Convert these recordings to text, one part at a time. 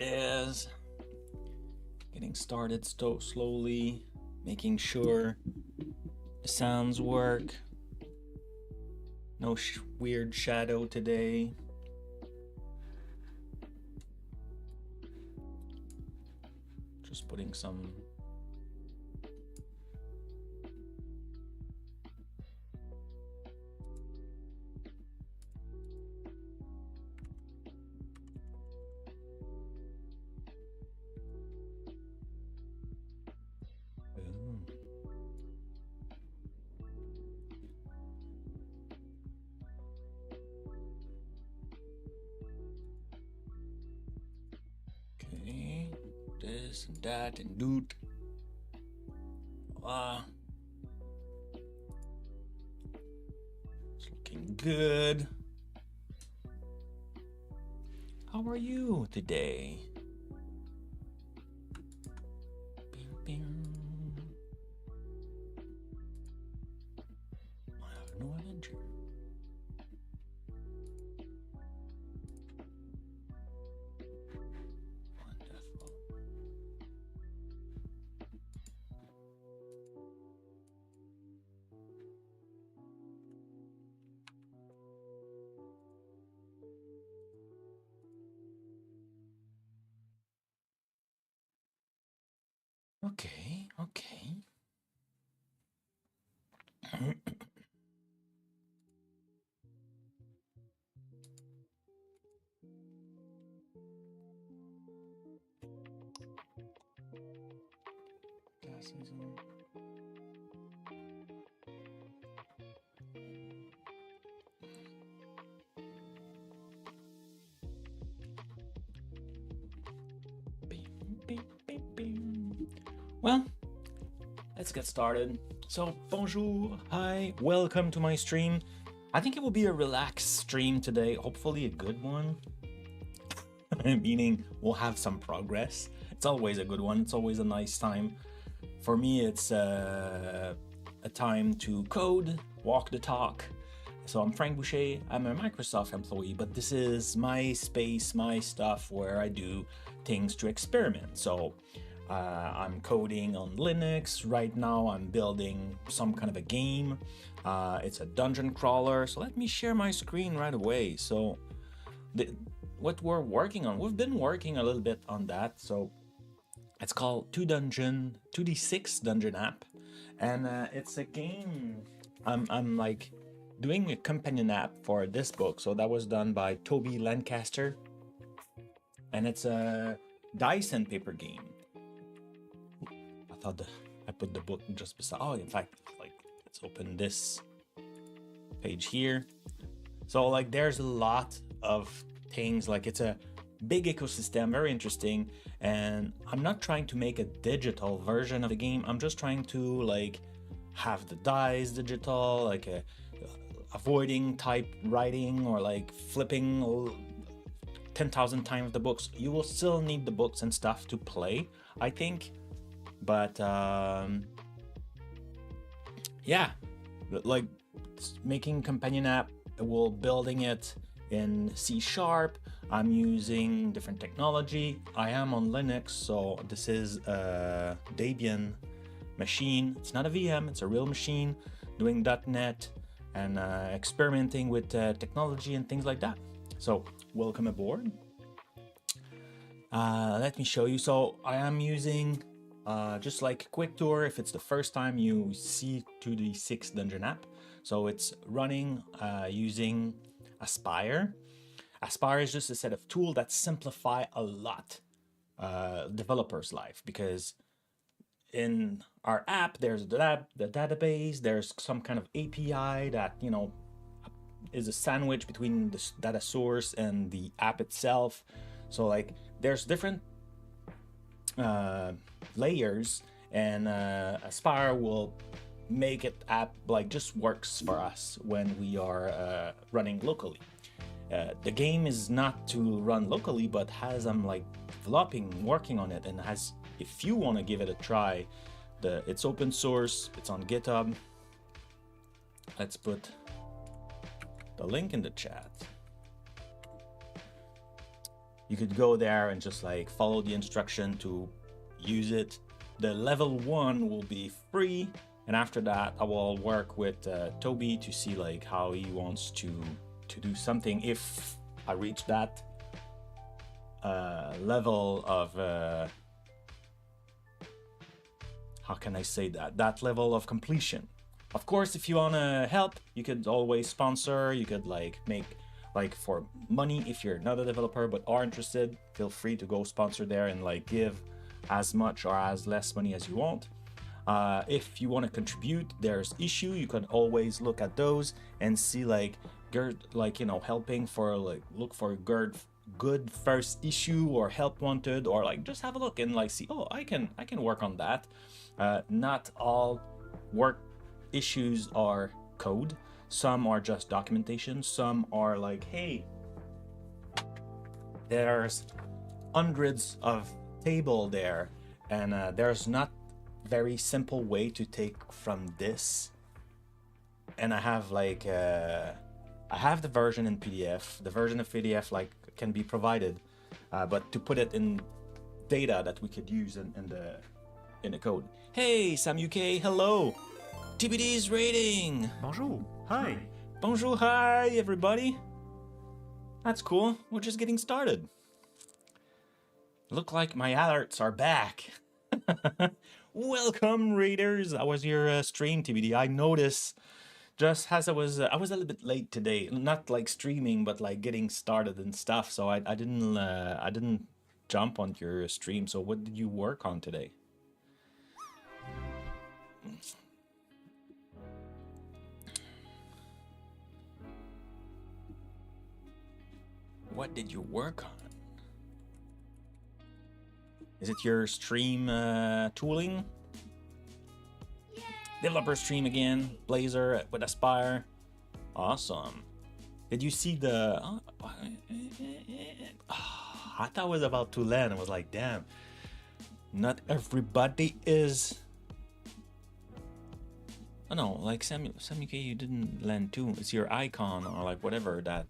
it is. Getting started slowly, making sure the sounds work. No weird shadow today. Just putting some okay, this and that and doot. It's looking good. How are you today? Bing, bing. I have no adventure. Wonderful. Okay, okay. Glasses on. Well, let's get started. So, bonjour, hi, welcome to my stream. I think it will be a relaxed stream today, hopefully a good one. Meaning we'll have some progress. It's always a good one, it's always a nice time. For me, it's a time to code, walk the talk. So I'm Frank Boucher, I'm a Microsoft employee, but this is my space, my stuff where I do things to experiment. So I'm coding on Linux. Right now I'm building some kind of a game. It's a dungeon crawler. So let me share my screen right away. So what we're working on, we've been working a little bit on that. So it's called 2D6 Dungeon App. And it's a game, I'm like doing a companion app for this book. So that was done by Toby Lancaster. And it's a dice and paper game. I thought I put the book just beside. Oh, in fact, like let's open this page here. So like there's a lot of things, like it's a big ecosystem, very interesting. And I'm not trying to make a digital version of the game. I'm just trying to like have the dice digital, like avoiding type writing or like flipping 10,000 times the books. You will still need the books and stuff to play, I think. But yeah, like making companion app, we're building it in C#. I'm using different technology. I am on Linux, so this is a Debian machine. It's not a VM, it's a real machine, doing .NET and experimenting with technology and things like that. So welcome aboard. Let me show you. So I am using just like a quick tour if it's the first time you see 2D6 Dungeon App. So it's running using Aspire. Aspire is just a set of tools that simplify a lot developers' life, because in our app there's the database, there's some kind of API that, you know, is a sandwich between the data source and the app itself. So like there's different layers, and Aspire will make it app like just works for us when we are running locally. The game is not to run locally, but as I'm like developing, working on it, and as if you want to give it a try, it's open source, it's on GitHub. Let's put the link in the chat. You could go there and just like follow the instruction to use it. The level 1 will be free, and after that I will work with Toby to see like how he wants to do something if I reach that level of how can I say that level of completion. Of course, if you want to help, you could always sponsor. You could like make like for money if you're not a developer but are interested. Feel free to go sponsor there and like give as much or as less money as you want. If you want to contribute, there's issue. You can always look at those and see like like, you know, helping for like look for good first issue or help wanted, or like just have a look and like see, oh, I can work on that. Not all work issues are code. Some are just documentation. Some are like, hey, there's hundreds of table there, and there's not very simple way to take from this. And I have like I have the version in PDF. The version of PDF like can be provided, but to put it in data that we could use in the code. Hey, Sam UK, hello. TBD's rating. Bonjour. Hi. Bonjour, hi, everybody. That's cool. We're just getting started. Look like my alerts are back. Welcome, raiders. How was your stream, TBD? I noticed just as I was a little bit late today. Not like streaming, but like getting started and stuff. So I didn't jump on your stream. So what did you work on today? What did you work on? Is it your stream tooling? Yay. Developer stream again. Blazor with Aspire. Awesome. Did you see the... I thought it was about to land. I was like, damn. Not everybody is... Oh no, like Sam UK, you didn't land too. It's your icon or like whatever that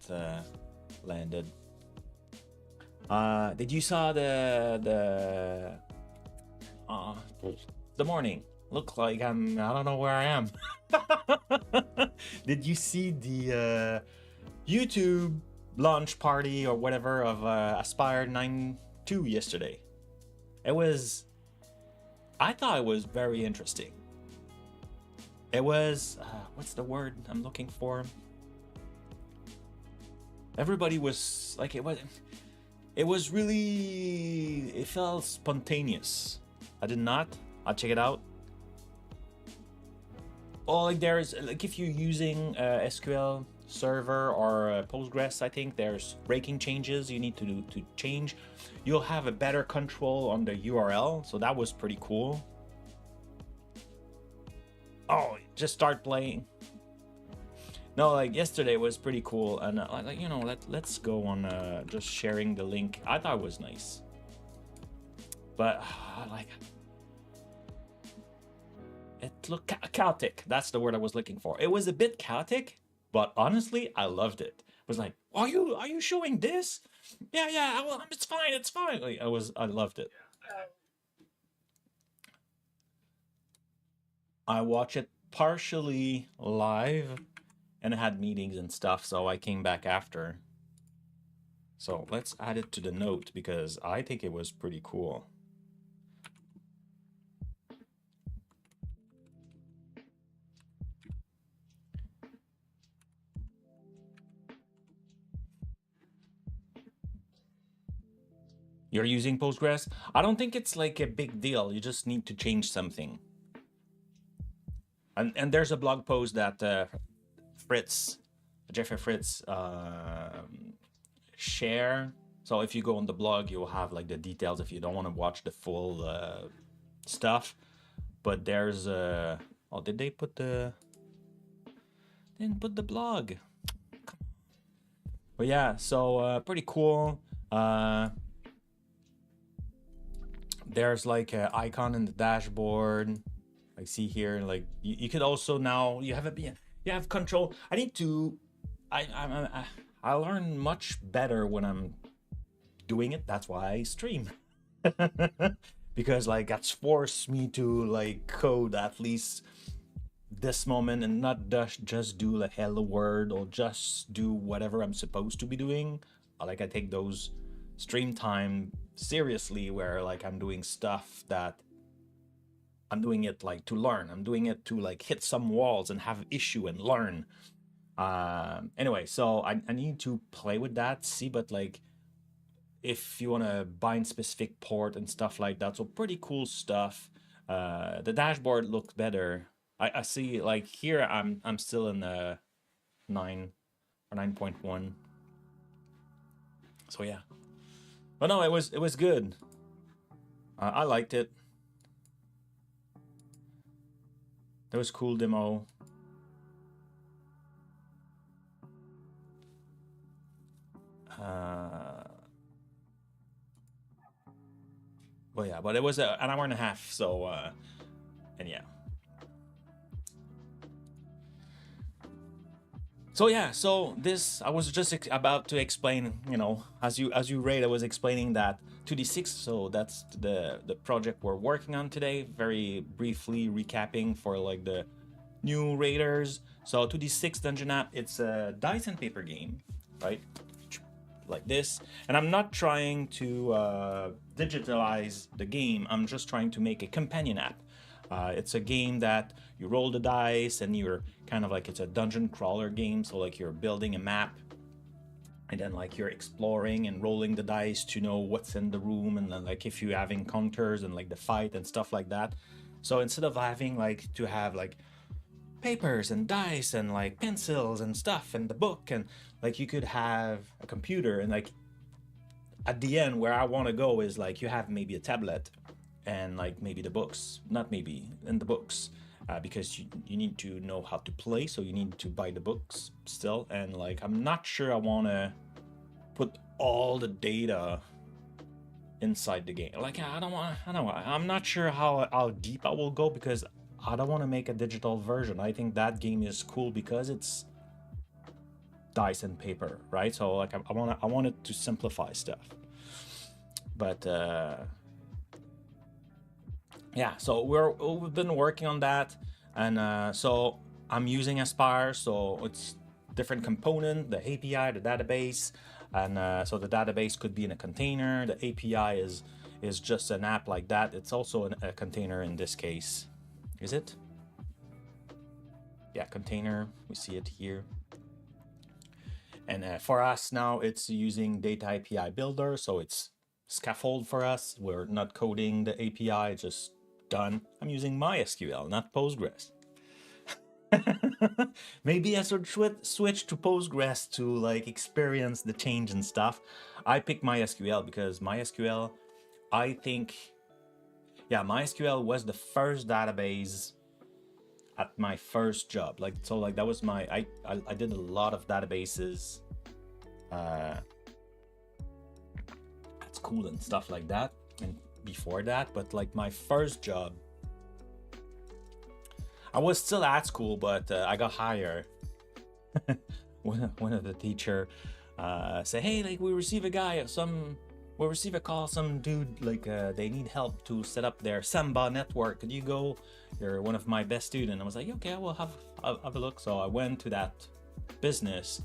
landed. Did you saw the morning? Look like I don't know where I am. Did you see the YouTube launch party or whatever of Aspire 9.2 yesterday? I thought it was very interesting. It was, what's the word I'm looking for? Everybody was like, it was really, it felt spontaneous. I'll check it out. Or like there's, like if you're using SQL Server or Postgres, I think there's breaking changes you need to change. You'll have a better control on the URL. So that was pretty cool. Oh, just start playing. No, like yesterday was pretty cool, and like, you know, let's go on just sharing the link. I thought it was nice, but like it looked chaotic. That's the word I was looking for. It was a bit chaotic, but honestly, I loved it. I was like, are you showing this? Yeah. Well, it's fine. Like, I loved it. I watched it partially live, and I had meetings and stuff, so I came back after. So let's add it to the note because I think it was pretty cool. You're using Postgres? I don't think it's like a big deal. You just need to change something. And there's a blog post that Jeffrey Fritz share. So if you go on the blog, you'll have like the details if you don't want to watch the full stuff. But there's oh, did they put the... Didn't put the blog. But yeah, so pretty cool. There's like an icon in the dashboard. I see here, like you could also now you have control. I learn much better when I'm doing it. That's why I stream. Because like that's forced me to like code at least this moment and not just do like hello world or just do whatever I'm supposed to be doing. Like I take those stream time seriously, where like I'm doing stuff that I'm doing it like to learn. I'm doing it to like hit some walls and have issue and learn. Anyway, so I need to play with that, see, but like if you want to bind specific port and stuff like that, so pretty cool stuff. The dashboard looks better. I see like here I'm still in the 9 or 9.1. So yeah, but no, it was good. I liked it. That was cool demo. Well, yeah, but it was an hour and a half, so and yeah. So yeah, so this I was just about to explain, you know, as you read, I was explaining that 2D6. So that's the project we're working on today. Very briefly recapping for like the new raiders. So 2D6 Dungeon App, it's a dice and paper game, right? Like this. And I'm not trying to digitalize the game. I'm just trying to make a companion app. It's a game that you roll the dice and you're kind of like, it's a dungeon crawler game. So like you're building a map and then like you're exploring and rolling the dice to know what's in the room, and then like if you have encounters and like the fight and stuff like that. So instead of having like to have like papers and dice and like pencils and stuff and the book, and like you could have a computer, and like at the end where I want to go is like you have maybe a tablet and like maybe the books, not maybe, in the books, because you need to know how to play, so you need to buy the books still. And like I'm not sure I want to put all the data inside the game. Like I'm not sure how deep I will go, because I don't want to make a digital version. I think that game is cool because it's dice and paper, right? So like I wanted to simplify stuff, but yeah, so we've been working on that, and so I'm using Aspire, so it's different component, the API, the database, and so the database could be in a container. The API is just an app like that. It's also a container in this case. Is it? Yeah, container. We see it here. And for us now, it's using Data API Builder, so it's scaffold for us. We're not coding the API, just done. I'm using MySQL, not Postgres. Maybe I should switch to Postgres to like experience the change and stuff. I picked MySQL because MySQL, I think, yeah, MySQL was the first database at my first job. Like, so like that was my, I did a lot of databases at school and stuff like that, and before that, but like my first job, I was still at school, but I got hired. One of the teacher said, hey, like we receive a call, some dude, like they need help to set up their Samba network. Could you go? You're one of my best students. I was like, okay, I will have a look. So I went to that business,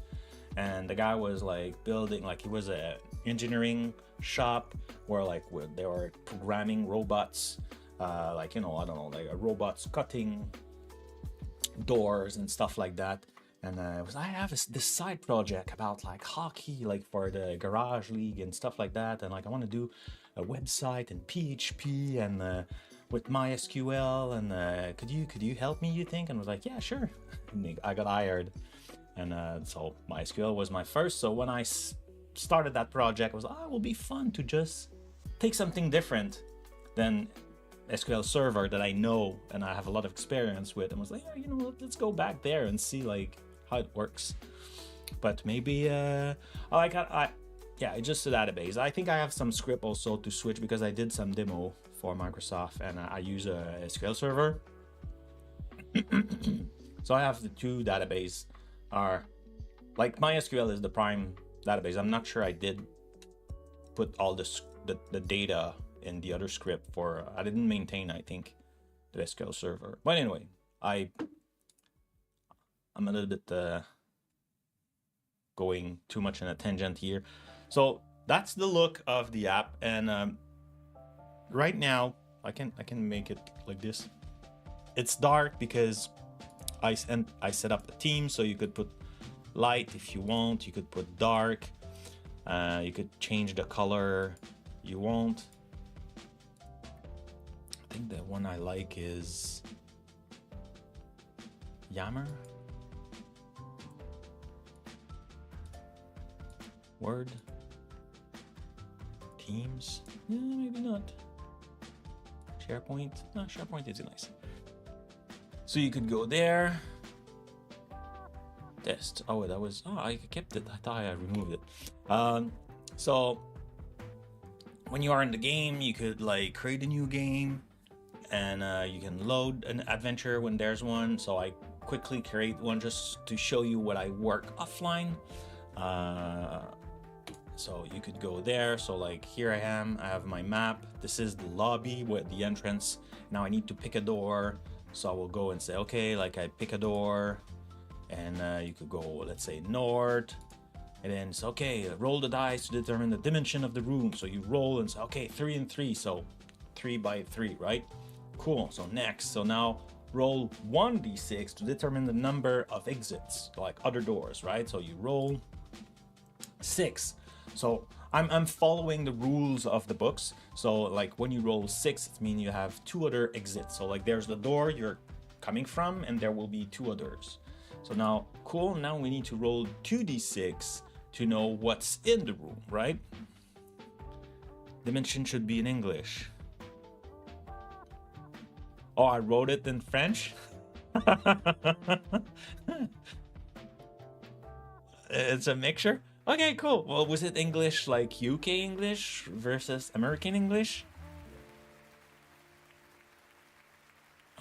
and the guy was like building, like he was a engineering shop where like they were programming robots, like, you know, I don't know, like robots cutting doors and stuff like that. And I have this side project about like hockey, like for the garage league and stuff like that. And like I want to do a website in PHP and with MySQL. And could you help me, you think? And I was like, yeah, sure. And I got hired. And so MySQL was my first. So when I started that project, I was like, oh, it will be fun to just take something different than SQL Server that I know and I have a lot of experience with. And was like, yeah, you know, let's go back there and see like how it works. But maybe yeah, it's just a database. I think I have some script also to switch, because I did some demo for Microsoft and I use a SQL Server. So I have the two database are like MySQL is the prime database. I'm not sure I did put all the data in the other script for, I didn't maintain, I think, the SQL server. But anyway, I'm a little bit going too much in a tangent here. So that's the look of the app, and right now I can make it like this. It's dark because I set up a theme, so you could put light if you want, you could put dark, you could change the color you want. I think the one I like is Yammer. Word. Teams. Maybe not. SharePoint. No, SharePoint is nice. So you could go there. Test. Oh, that was. Oh, I kept it. I thought I removed it. So when you are in the game, you could like create a new game, and you can load an adventure when there's one. So I quickly create one just to show you what I work offline. So you could go there. So like here I am, I have my map. This is the lobby with the entrance. Now I need to pick a door. So I will go and say, okay, like I pick a door, and you could go, let's say north, and then it's okay, roll the dice to determine the dimension of the room. So you roll and say, okay, 3 and 3. So 3 by 3, right? Cool. So next, so now roll 1d6 to determine the number of exits, like other doors, right? So you roll 6. So I'm following the rules of the books. So like when you roll 6, it means you have 2 other exits. So like there's the door you're coming from, and there will be 2 others. So now, cool, now we need to roll 2d6 to know what's in the room, right? Dimension should be in English. Oh, I wrote it in French? It's a mixture? Okay, cool. Well, was it English like UK English versus American English?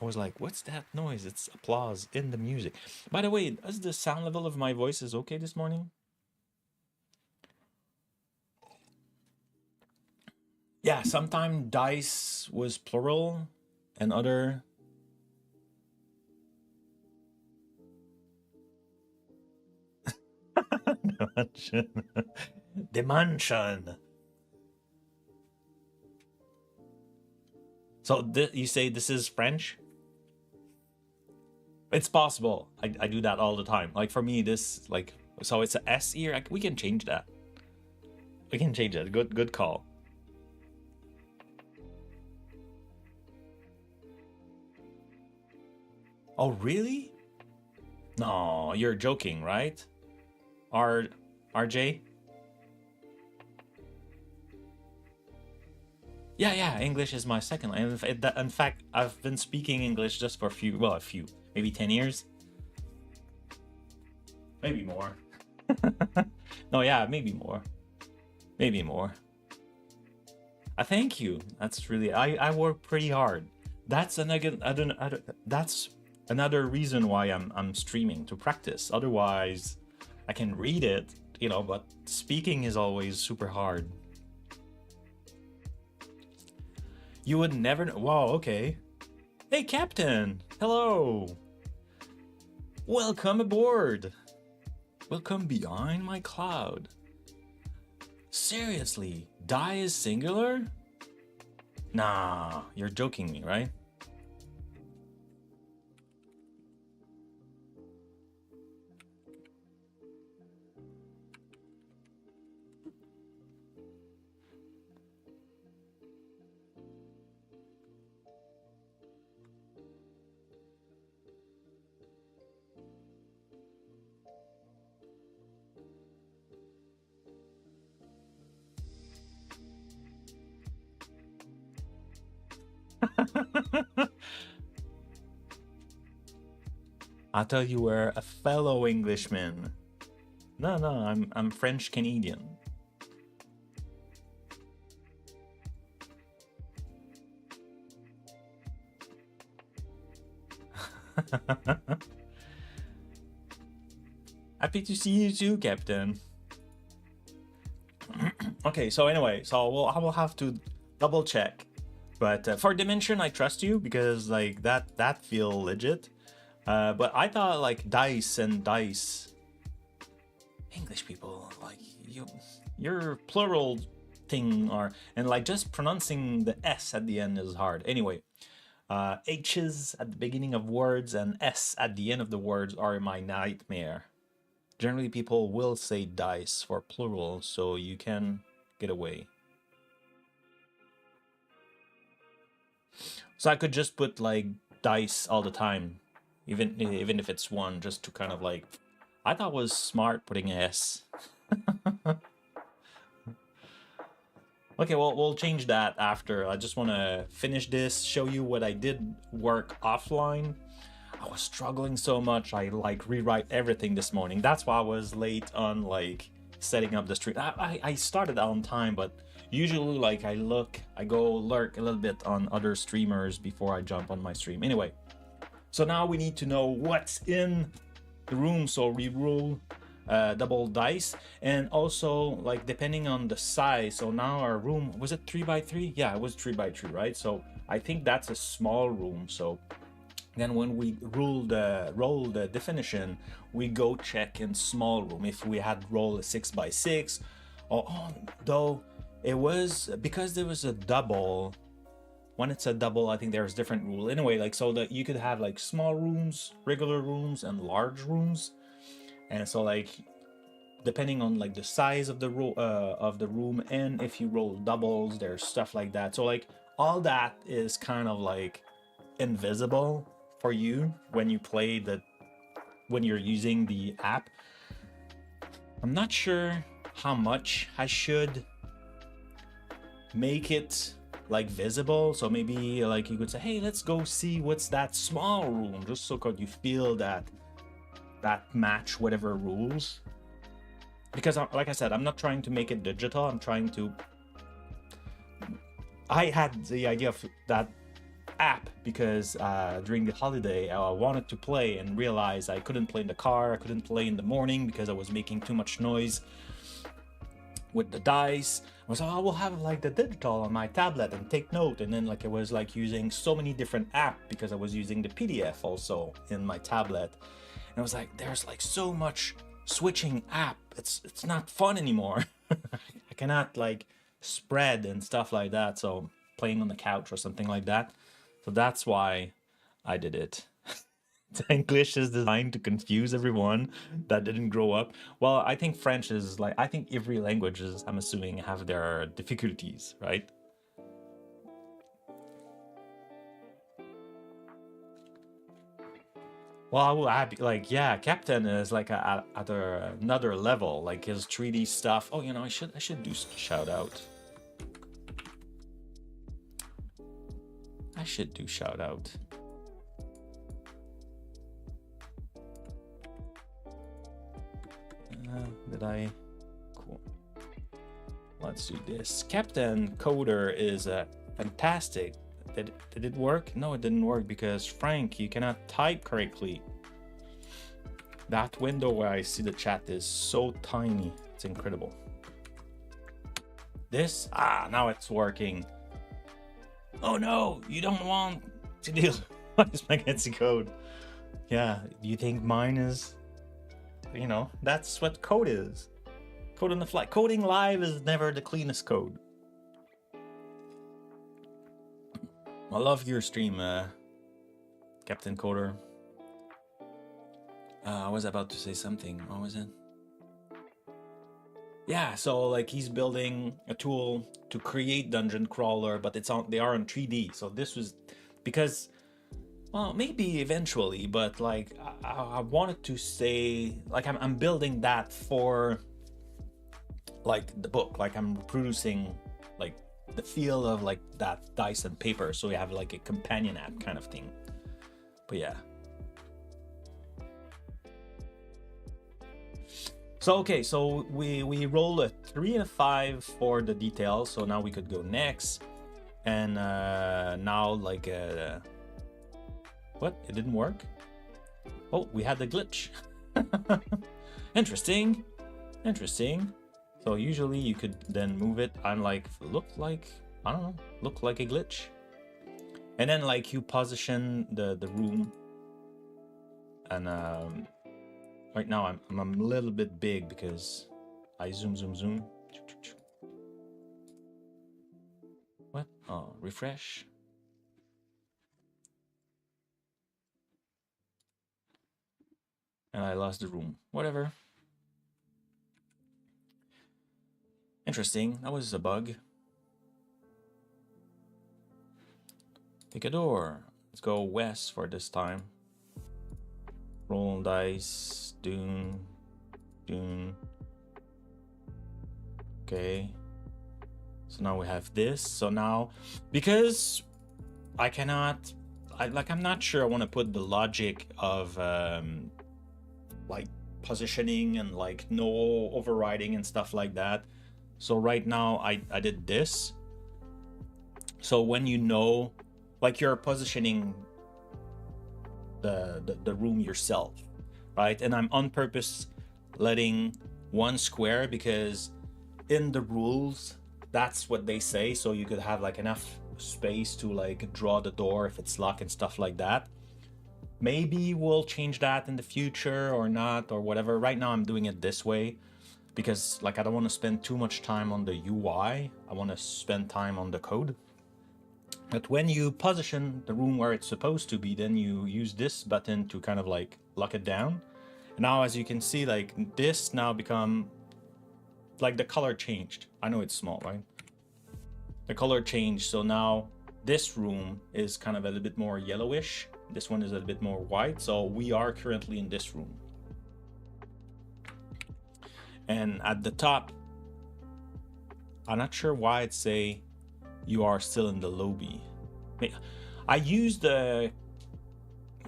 I was like, what's that noise? It's applause in the music. By the way, is the sound level of my voice is okay this morning? Yeah, sometimes dice was plural and other. Dimension. So you say this is French? It's possible. I do that all the time. Like for me, this like, so it's a S here. We can change that. We can change it. Good call. Oh really? No, you're joking, right? RJ? Yeah, English is my second language. In fact, I've been speaking English just for a few, maybe 10 years. Maybe more. No, yeah, maybe more. Maybe more. Thank you. That's really, I work pretty hard. That's that's another reason why I'm streaming, to practice. Otherwise, I can read it, you know, but speaking is always super hard. You would never know. Wow, okay. Hey, Captain. Hello. Welcome aboard. Welcome behind my cloud. Seriously, die is singular? Nah, you're joking me, right? I thought you were a fellow Englishman. No, I'm French Canadian. Happy to see you too, Captain. Okay, so anyway, I will have to double check. But for Dimension, I trust you because like that feel legit. But I thought like dice and dice, English people, like your plural thing are, and like just pronouncing the S at the end is hard. Anyway, H's at the beginning of words and S at the end of the words are my nightmare. Generally, people will say dice for plural, so you can get away. So I could just put like dice all the time, even if it's one, just to kind of like. I thought it was smart putting S. Okay, well, we'll change that after. I just want to finish this, show you what I did work offline. I was struggling so much, I like rewrite everything this morning. That's why I was late on like setting up the stream. I started on time, but usually like I go lurk a little bit on other streamers before I jump on my stream. Anyway, so now we need to know what's in the room. So we roll double dice, and also like depending on the size. So now our room, was it 3x3? Yeah, it was 3x3, right? So I think that's a small room. So then when we roll the definition, we go check in small room if we had roll a 6x6, or though it was because there was a double. When it's a double, I think there's different rule. Anyway, like so that you could have like small rooms, regular rooms, and large rooms. And so like depending on like the size of the room, and if you roll doubles, there's stuff like that. So like all that is kind of like invisible for you when you play when you're using the app. I'm not sure how much I should make it like visible. So maybe like you could say, hey, let's go see what's that small room, just so could you feel that match whatever rules. Because like I said, I'm not trying to make it digital. I had the idea of that app because during the holiday I wanted to play and realized I couldn't play in the car, I couldn't play in the morning because I was making too much noise with the dice. I was like, I will have like the digital on my tablet and take note, and then like I was like using so many different apps because I was using the PDF also in my tablet, and I was like, there's like so much switching app, it's not fun anymore. I cannot like spread and stuff like that, so playing on the couch or something like that. So that's why I did it. The English is designed to confuse everyone that didn't grow up. Well, I think French is like, I think every language is, I'm assuming, have their difficulties, right? Well, I will add, like, yeah, Captain is like at another level, like his 3D stuff. Oh, you know, I should do shout out. I should do shout out. Did I? Cool. Let's do this. Captain Coder is fantastic. Did it work? No, it didn't work because Frank, you cannot type correctly. That window where I see the chat is so tiny. It's incredible. This? Now it's working. Oh no, you don't want to deal with spaghetti code. Yeah, do you think mine is, you know, that's what code is. Code on the fly. Coding live is never the cleanest code. I love your stream, Captain Coder. I was about to say something. What was it? Yeah, so like he's building a tool to create dungeon crawler, but they are on 3D. So this was because, well, maybe eventually, but like I wanted to say, like I'm building that for like the book, like I'm reproducing like the feel of like that dice and paper, so we have like a companion app kind of thing. But yeah. So okay, so we roll a 3 and a 5 for the details. So now we could go next, and now like what? It didn't work. Oh, we had the glitch. Interesting. So usually you could then move it and like look like, I don't know, look like a glitch. And then like you position the room. And right now I'm a little bit big because I zoom. What? Oh, refresh. And I lost the room. Whatever. Interesting. That was a bug. Pick a door. Let's go west for this time. Roll dice. Dune. Okay. So now we have this. So now, because I cannot, I'm not sure I want to put the logic of like positioning and like no overriding and stuff like that. So right now I did this. So when you know, like you're positioning the room yourself, right? And I'm on purpose letting one square because in the rules that's what they say, so you could have like enough space to like draw the door if it's locked and stuff like that. Maybe we'll change that in the future or not or whatever. Right now I'm doing it this way because like I don't want to spend too much time on the UI. I want to spend time on the code. But when you position the room where it's supposed to be, then you use this button to kind of like lock it down. And now as you can see, like this now become like the color changed. I know it's small, right? The color changed. So now this room is kind of a little bit more yellowish. This one is a little bit more white. So we are currently in this room. And at the top, I'm not sure why it say you are still in the lobby. I used the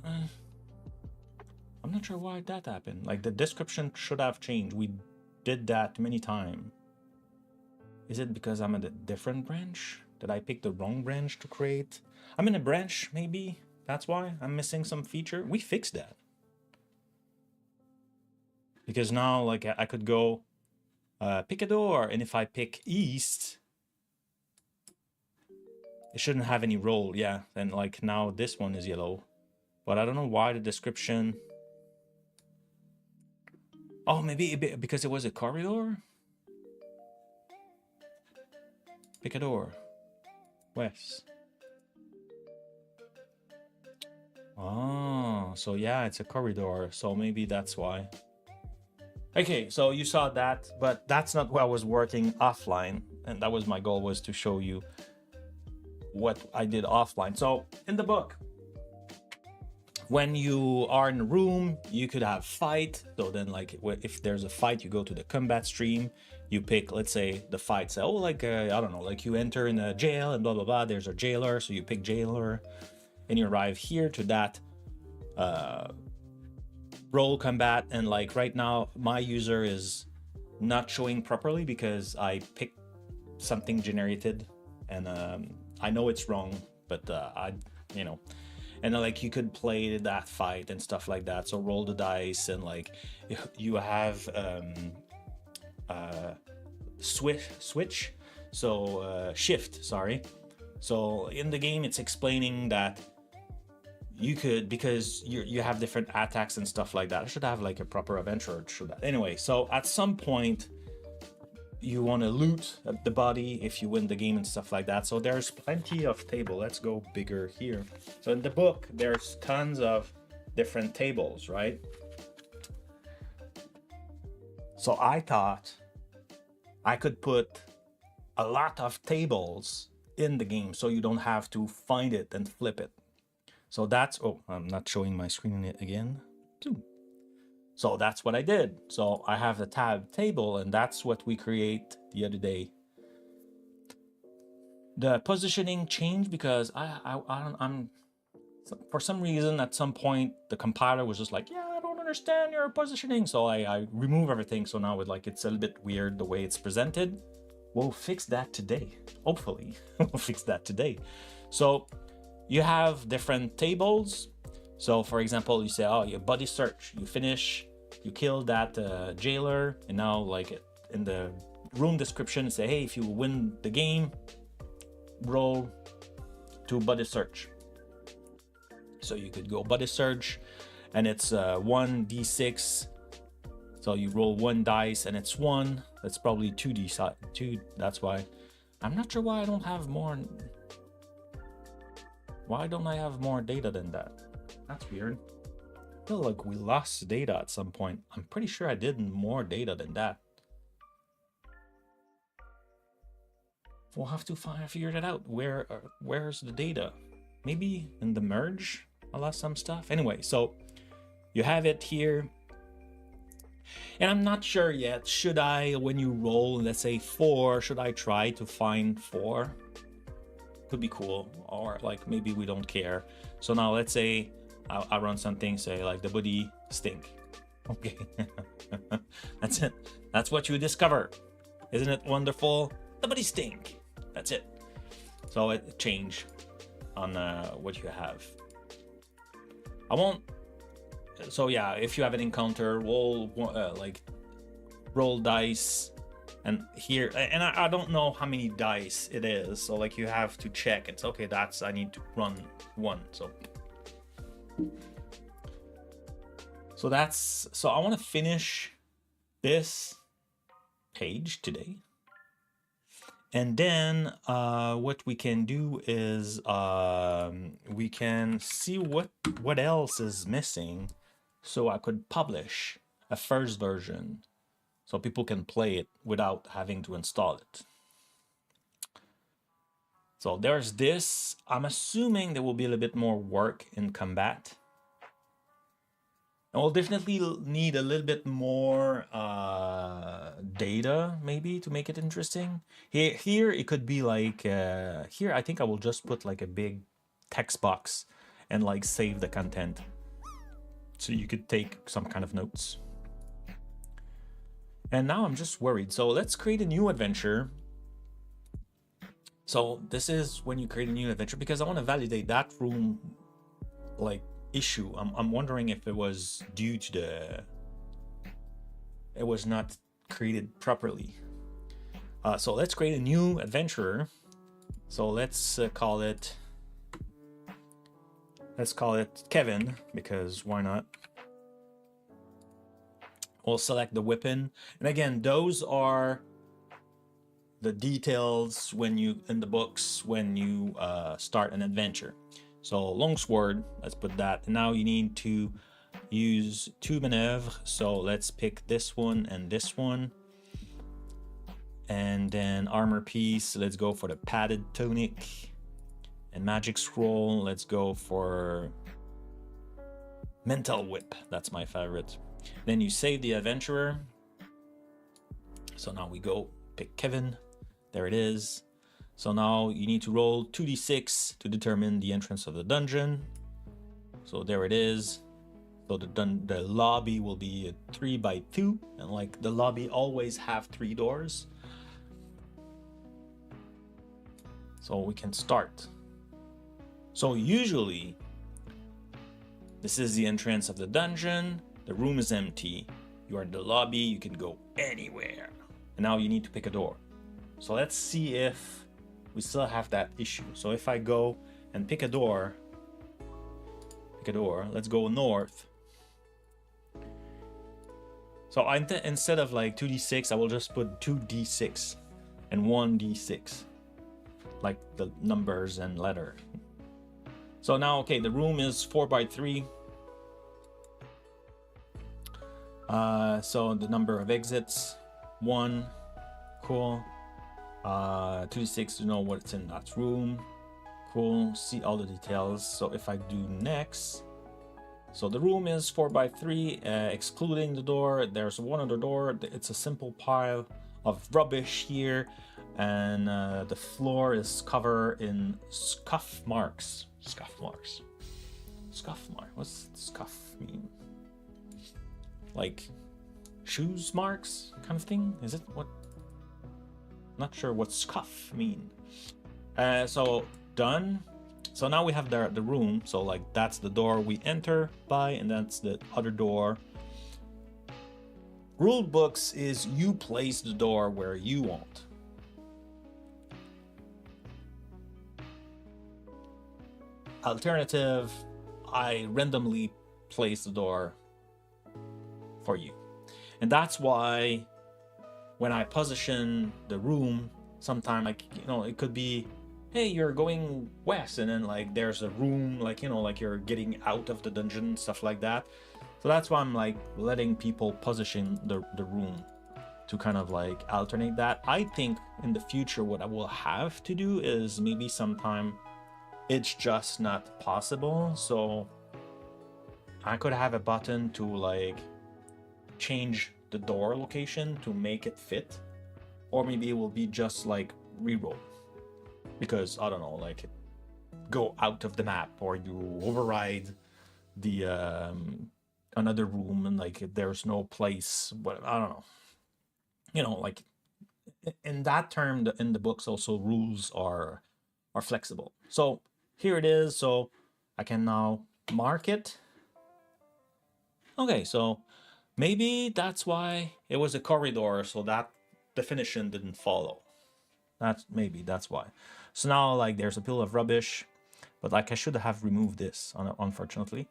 I'm not sure why that happened. Like the description should have changed. We did that many times. Is it because I'm at a different branch? Did I pick the wrong branch to create? I'm in a branch, maybe. That's why I'm missing some feature. We fixed that. Because now like I could go pick a door, and if I pick east, it shouldn't have any roll. Yeah, and like now this one is yellow. But I don't know why the description. Oh, maybe because it was a corridor? Pick a door. West. Oh, so yeah, it's a corridor. So maybe that's why. Okay, so you saw that, but that's not what I was working offline. And that was my goal, was to show you what I did offline. So in the book, when you are in a room, you could have fight. So then like if there's a fight, you go to the combat stream, you pick, let's say the fight, say, oh, like, I don't know, like you enter in a jail and blah, blah, blah. There's a jailer. So you pick jailer and you arrive here to that role combat. And like right now, my user is not showing properly because I picked something generated and I know it's wrong, but you know, and like you could play that fight and stuff like that. So roll the dice and like you have switch, so shift, sorry. So in the game, it's explaining that you could, because you have different attacks and stuff like that. I should have like a proper adventure. Anyway, so at some point you want to loot the body if you win the game and stuff like that. So there's plenty of table. Let's go bigger here. So in the book, there's tons of different tables, right? So I thought I could put a lot of tables in the game so you don't have to find it and flip it. So that's, oh, I'm not showing my screen again. So that's what I did. So I have the tab table, and that's what we create the other day. The positioning changed because I'm for some reason at some point the compiler was just like, yeah, I don't understand your positioning. So I remove everything. So now it's a little bit weird the way it's presented. We'll fix that today. Hopefully we'll fix that today. So you have different tables. So for example, you say, oh, your body search, you finish, you kill that jailer, and now like in the room description say, hey, if you win the game, roll to body search. So you could go body search, and it's 1d6. So you roll 1 dice, and it's 1. That's probably 2d2. That's why. I'm not sure why I don't have more. Why don't I have more data than that? That's weird. I feel like we lost data at some point. I'm pretty sure I did more data than that. We'll have to figure that out. Where's the data? Maybe in the merge I lost some stuff. Anyway, so you have it here. And I'm not sure yet. Should I, when you roll, let's say 4, should I try to find 4? Could be cool. Or like maybe we don't care. So now let's say I run something, say like the body stink. Okay. That's it. That's what you discover. Isn't it wonderful? The body stink. That's it. So it change on what you have. I won't. So yeah, if you have an encounter, roll roll dice, and here, and I don't know how many dice it is. So like you have to check. It's okay. That's I need to run 1. So that's so I want to finish this page today. And then what we can do is we can see what else is missing, so I could publish a first version so people can play it without having to install it. So there's this. I'm assuming there will be a little bit more work in combat. And we'll definitely need a little bit more data, maybe, to make it interesting. Here it could be like, here I think I will just put like a big text box and like save the content. So you could take some kind of notes. And now I'm just worried. So let's create a new adventure. So this is when you create a new adventure, because I want to validate that room like issue. I'm wondering if it was due to it was not created properly. So let's create a new adventurer. So let's call it Kevin, because why not? We'll select the weapon, and again, those are the details when you in the books when you start an adventure. So longsword, let's put that. Now you need to use 2 maneuver. So let's pick this one and this one. And then armor piece, let's go for the padded tunic. And magic scroll, let's go for mental whip. That's my favorite. Then you save the adventurer. So now we go pick Kevin. There it is. So now you need to roll 2d6 to determine the entrance of the dungeon. So there it is. So the lobby will be a 3x2, and like the lobby always have 3 doors. So we can start. So usually this is the entrance of the dungeon. The room is empty. You are in the lobby. You can go anywhere. And now you need to pick a door. So let's see if we still have that issue. So if I go and pick a door, let's go north. So instead of like 2d6, I will just put 2d6 and 1d6, like the numbers and letter. So now, okay, the room is 4x3. So the number of exits, 1, cool. 2d6 to know what's in that room. Cool. See all the details. So if I do next, so the room is 4x3, excluding the door. There's one other door. It's a simple pile of rubbish here, and the floor is covered in scuff marks. Scuff marks. Scuff mark. What's scuff mean? Like shoes marks kind of thing? Is it what? Not sure what scuff mean. So done. So now we have the room. So like that's the door we enter by, and that's the other door. Rule books is you place the door where you want. Alternative, I randomly place the door for you. And that's why when I position the room, sometimes, like, you know, it could be, hey, you're going west, and then like there's a room, like, you know, like you're getting out of the dungeon, stuff like that. So that's why I'm like letting people position the room to kind of like alternate that. I think in the future what I will have to do is maybe sometime it's just not possible, so I could have a button to like change the door location to make it fit, or maybe it will be just like reroll, because I don't know, like go out of the map, or you override the another room and like there's no place, but I don't know, you know, like in that term, in the books also rules are flexible. So here it is, so I can now mark it. Okay, so maybe that's why it was a corridor, so that definition didn't follow. That's why. So now like there's a pile of rubbish, but like I should have removed this, unfortunately.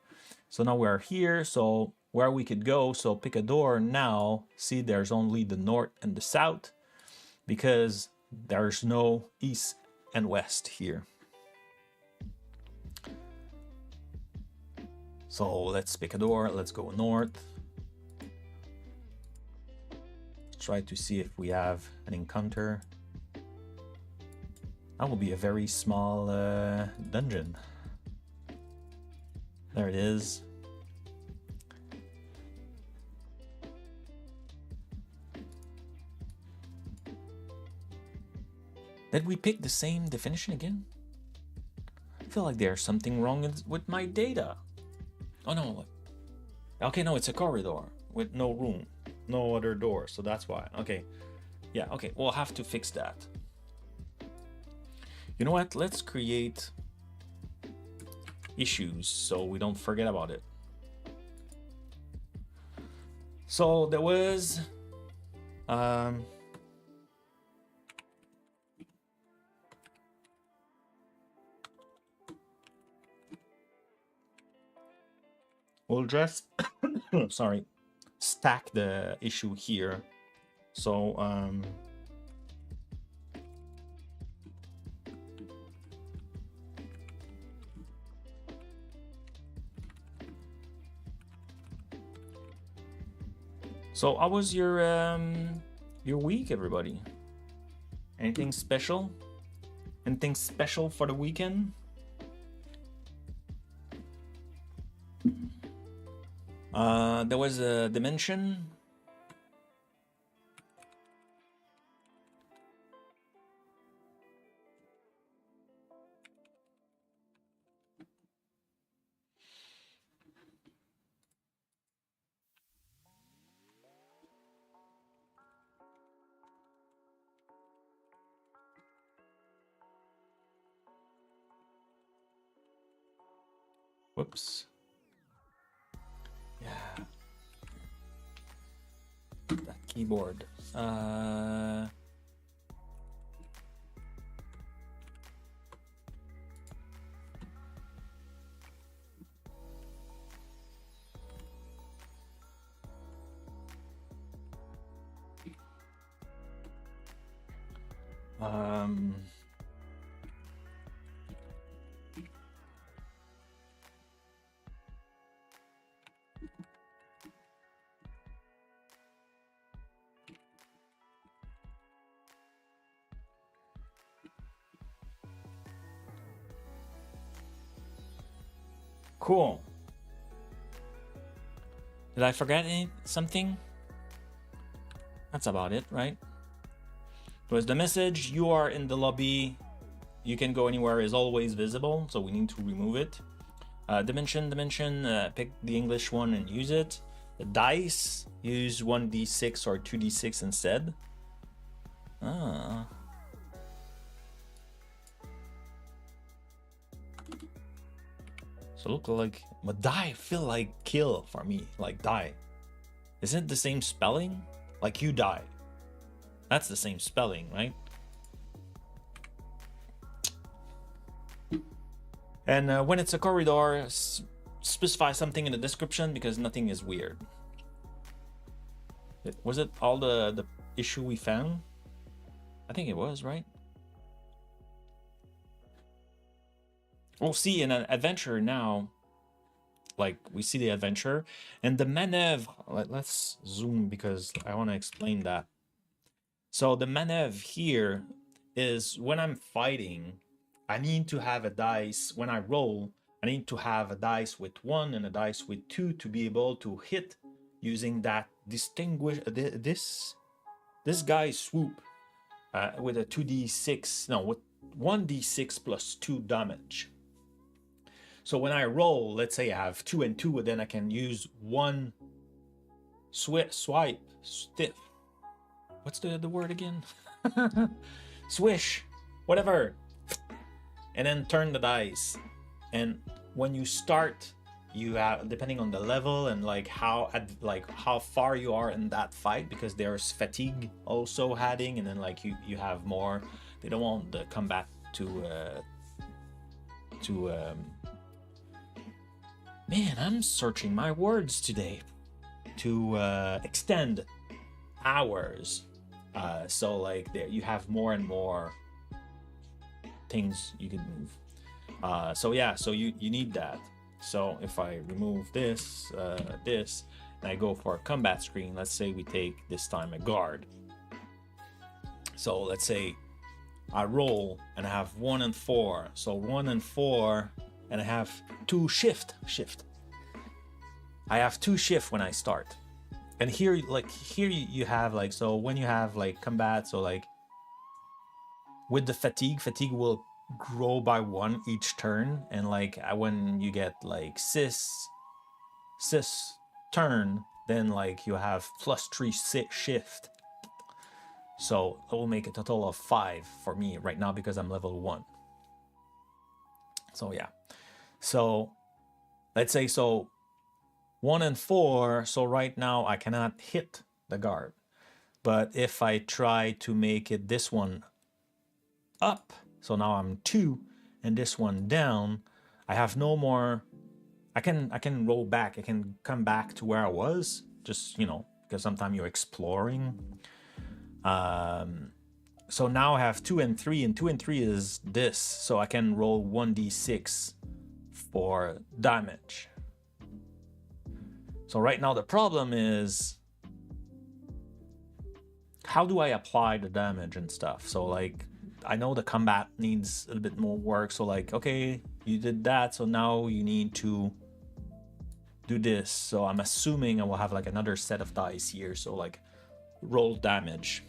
So now we're here, so where we could go, so pick a door now. See, there's only the north and the south, because there's no east and west here. So let's pick a door, let's go north. Try to see if we have an encounter. That will be a very small dungeon. There it is. Did we pick the same definition again? I feel like there's something wrong with my data. Oh no. Okay, no, it's a corridor with no room, no other door, so that's why. Okay. Yeah, okay, we'll have to fix that. You know what? Let's create issues so we don't forget about it. So there was we'll just sorry, stack the issue here. So so how was your week, everybody? Anything special? Anything special for the weekend? There was a dimension. Whoops. Yeah. That keyboard. Cool. Did I forget something? That's about it, right? It was the message, you are in the lobby, you can go anywhere, is always visible, so we need to remove it. Dimension, pick the English one and use it. The dice, use 1d6 or 2d6 instead. Ah. So look like, but die feel like kill for me, like die. Isn't it the same spelling? Like you die. That's the same spelling, right? And when it's a corridor, specify something in the description because nothing is weird. Was it all the issue we found? I think it was, right? We'll see in an adventure now. Like we see the adventure and the maneuver. Let's zoom because I want to explain that. So the maneuver here is when I'm fighting, I need to have a dice. When I roll, I need to have a dice with 1 and a dice with 2 to be able to hit using that distinguish this guy's swoop with a 2d6, no, with 1d6 plus 2 damage. So when I roll, let's say I have 2 and 2, then I can use 1 swipe, stiff. What's the word again? Swish, whatever. And then turn the dice. And when you start, you have, depending on the level and like how far you are in that fight, because there's fatigue also adding, and then like you have more. They don't want the combat to man, I'm searching my words today. To extend hours. So like there you have more and more things you can move. So yeah, so you need that. So if I remove this, this, and I go for a combat screen, let's say we take this time a guard. So let's say I roll and I have 1 and 4. So 1 and 4, and I have 2 shift. I have 2 shift when I start. And here you have like, so when you have like combat, so like with the fatigue will grow by 1 each turn, and like when you get like cis turn, then like you have +3 shift. So it will make a total of 5 for me right now because I'm level 1. So yeah, so let's say so 1 and 4, so right now I cannot hit the guard. But if I try to make it this one up, so now I'm 2, and this one down, I have no more. I can roll back. I can come back to where I was, just, you know, because sometimes you're exploring. So now I have 2 and 3, and 2 and 3 is this, so I can roll 1d6 for damage. So right now the problem is, how do I apply the damage and stuff? So like, I know the combat needs a little bit more work. So like, okay, you did that, so now you need to do this. So I'm assuming I will have like another set of dice here. So like roll damage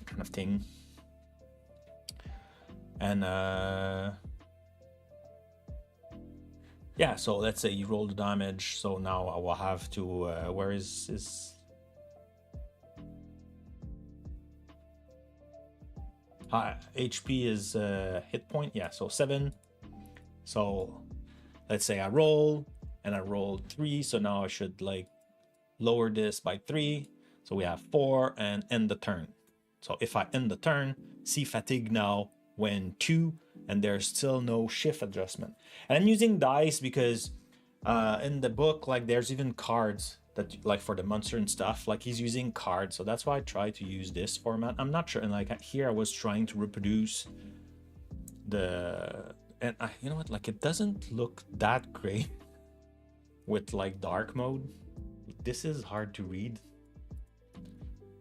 kind of thing. And yeah, so let's say you roll the damage. So now I will have to, where is his? HP is hit point. Yeah, so 7. So let's say I roll and I rolled 3. So now I should like lower this by 3. So we have 4 and end the turn. So if I end the turn, see fatigue now when 2, and there's still no shift adjustment. And I'm using dice because in the book, like there's even cards that like for the monster and stuff, like he's using cards. So that's why I try to use this format. I'm not sure. And like here I was trying to reproduce the, and you know what, like it doesn't look that great with like dark mode. This is hard to read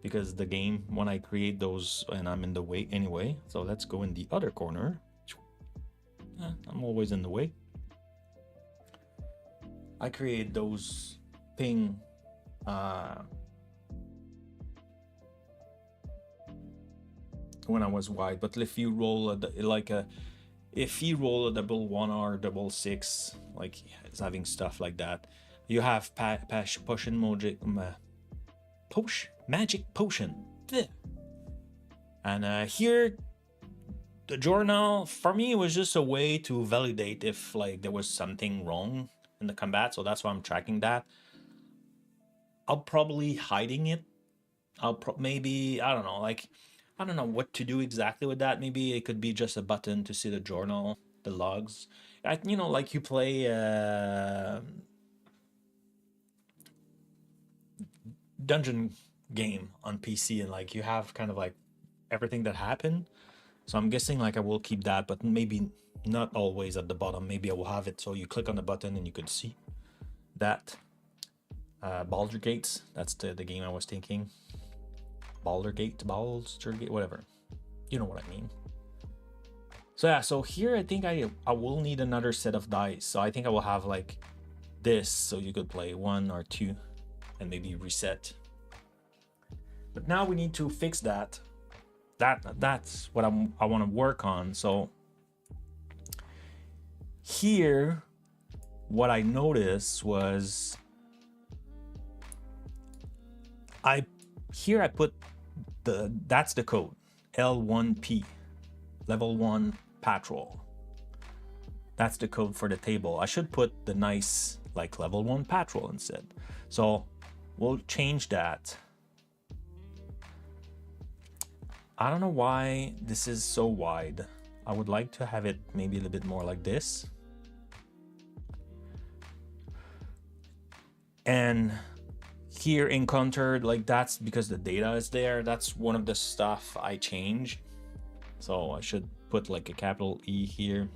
because the game, when I create those, and I'm in the way anyway. So let's go in the other corner. I'm always in the way. I create those ping when I was wide, but if you roll if you roll a double 1 or double 6, like it's having stuff like that, you have magic potion. And here the journal for me was just a way to validate if like there was something wrong in the combat, so that's why I'm tracking that. I'll probably hiding it. Maybe, I don't know, like, I don't know what to do exactly with that. Maybe it could be just a button to see the journal, the logs. You know, like you play dungeon game on PC and like you have kind of like everything that happened. So I'm guessing like I will keep that, but maybe not always at the bottom. Maybe I will have it so you click on the button and you could see that. Baldur's Gate, that's the game I was thinking. Baldur's Gate, whatever. You know what I mean. So yeah, so here I think I will need another set of dice. So I think I will have like this, so you could play 1 or 2 and maybe reset. But now we need to fix that. That's what I want to work on. So here, what I noticed was I put that's the code, L1P, level 1 patrol. That's the code for the table. I should put the nice like level 1 patrol instead. So we'll change that. I don't know why this is so wide. I would like to have it maybe a little bit more like this. And here encountered, like that's because the data is there. That's one of the stuff I changed. So I should put like a capital E here.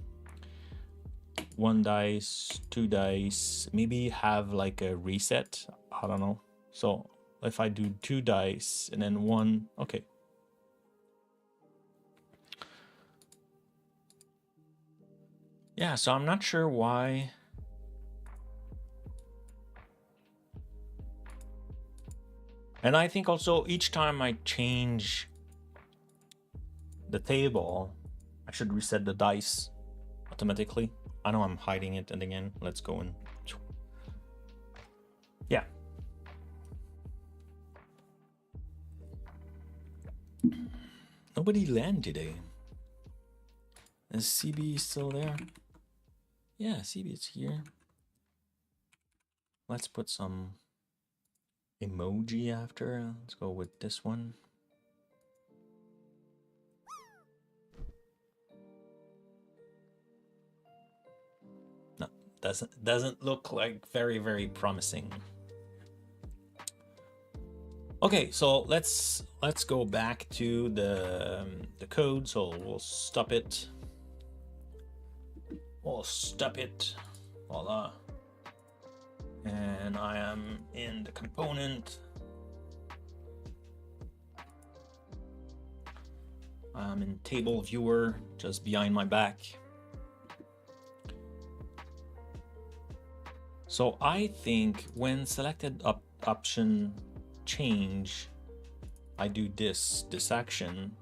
1 dice, 2 dice, maybe have like a reset. I don't know. So if I do 2 dice and then 1, okay. Yeah, so I'm not sure why. And I think also each time I change the table, I should reset the dice automatically. I know I'm hiding it, and again, let's go in. Yeah. Nobody landed today. Is CB still there? Yeah, CB is here. Let's put some emoji after. Let's go with this one. No, doesn't look like very promising. Okay, so let's go back to the code. So we'll stop it. Voila. And I am in the component. I'm in table viewer, just behind my back. So I think when selected option change, I do this action.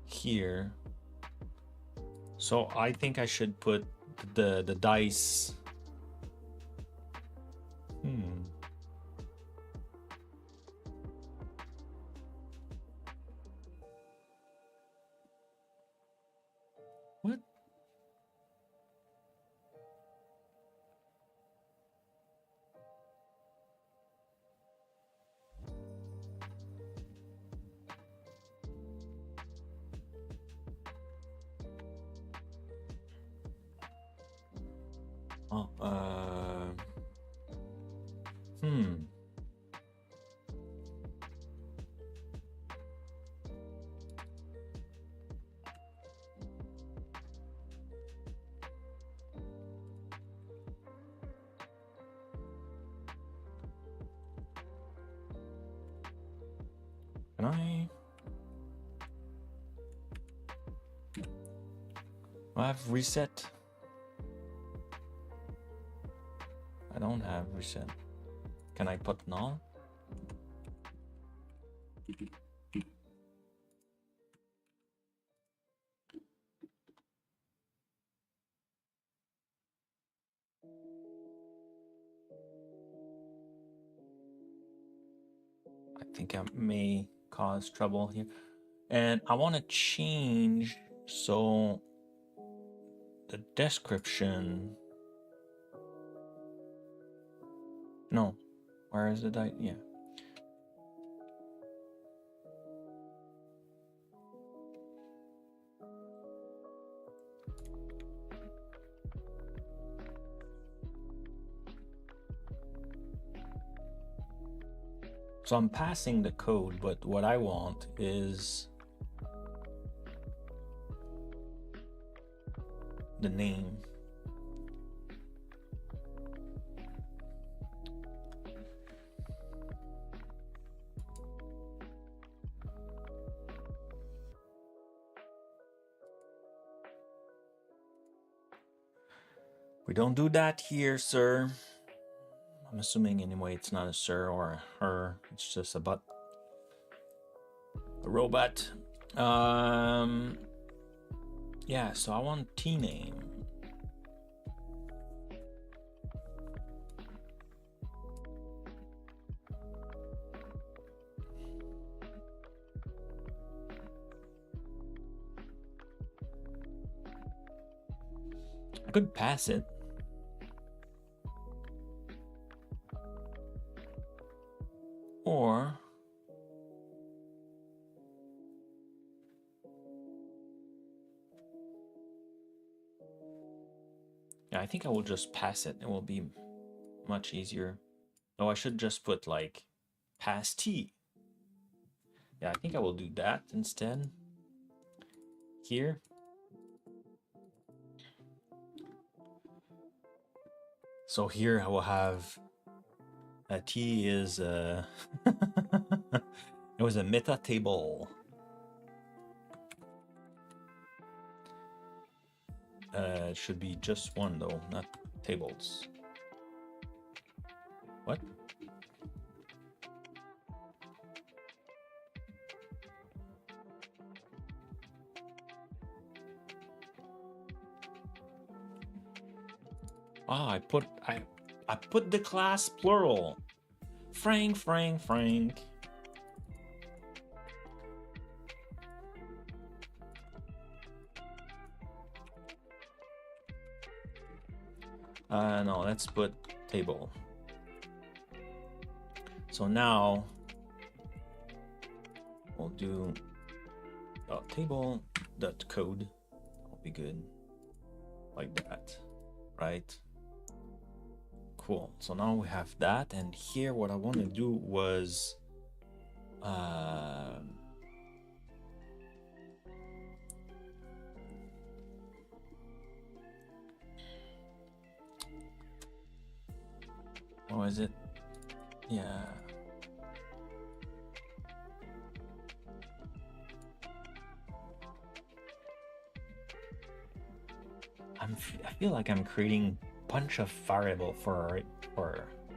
Here. So I think I should put the dice. What? Oh, Can I? Do I have reset? I don't have reset. Can I put null? I think I may cause trouble here. And I want to change So the description, no, where is it? Yeah. So I'm passing the code, but what I want is the name. We don't do that here, sir. I'm assuming anyway it's not a sir or a her, it's just a robot. Yeah, so I want T name. I could pass it. Or yeah, I think I will just pass it. It will be much easier. Oh, I should just put like pass T. Yeah, I think I will do that instead. Here. So here I will have a T is it was a meta table. It should be just one though, not tables. What? Ah, I put the class plural. Frank. No, let's put table. So now we'll do table dot code. Will be good, like that, right? Cool. So now we have that, and here what I want to do was what was it? Yeah. I feel like I'm creating a bunch of variable for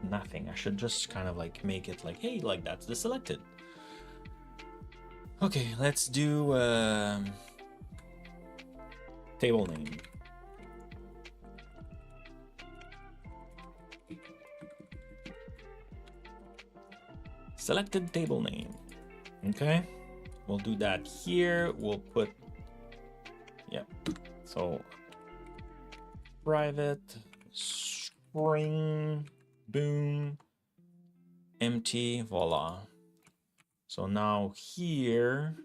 nothing. I should just kind of like make it like, hey, like that's the selected. Okay, let's do table name. Selected table name. Okay, we'll do that here. We'll put, yeah, so private string boom empty, voila. So now here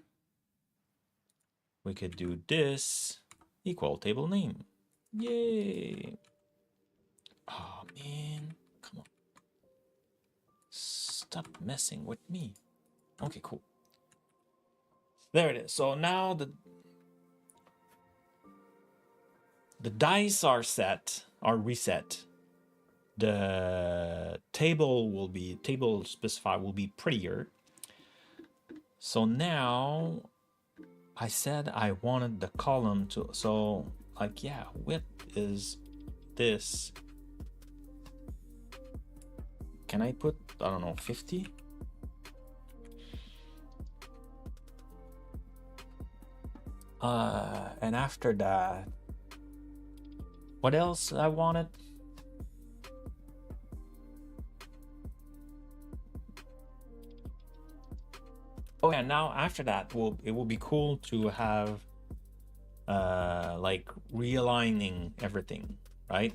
we could do this equal table name. Yay. Oh man, come on, stop messing with me. Okay, cool, there it is. So now the dice are reset. The table specified will be prettier. So now I said I wanted the column to, so like, yeah, width is this. Can I put, I don't know, 50? And after that, what else I wanted? Oh yeah, now after that, it will be cool to have like realigning everything, right?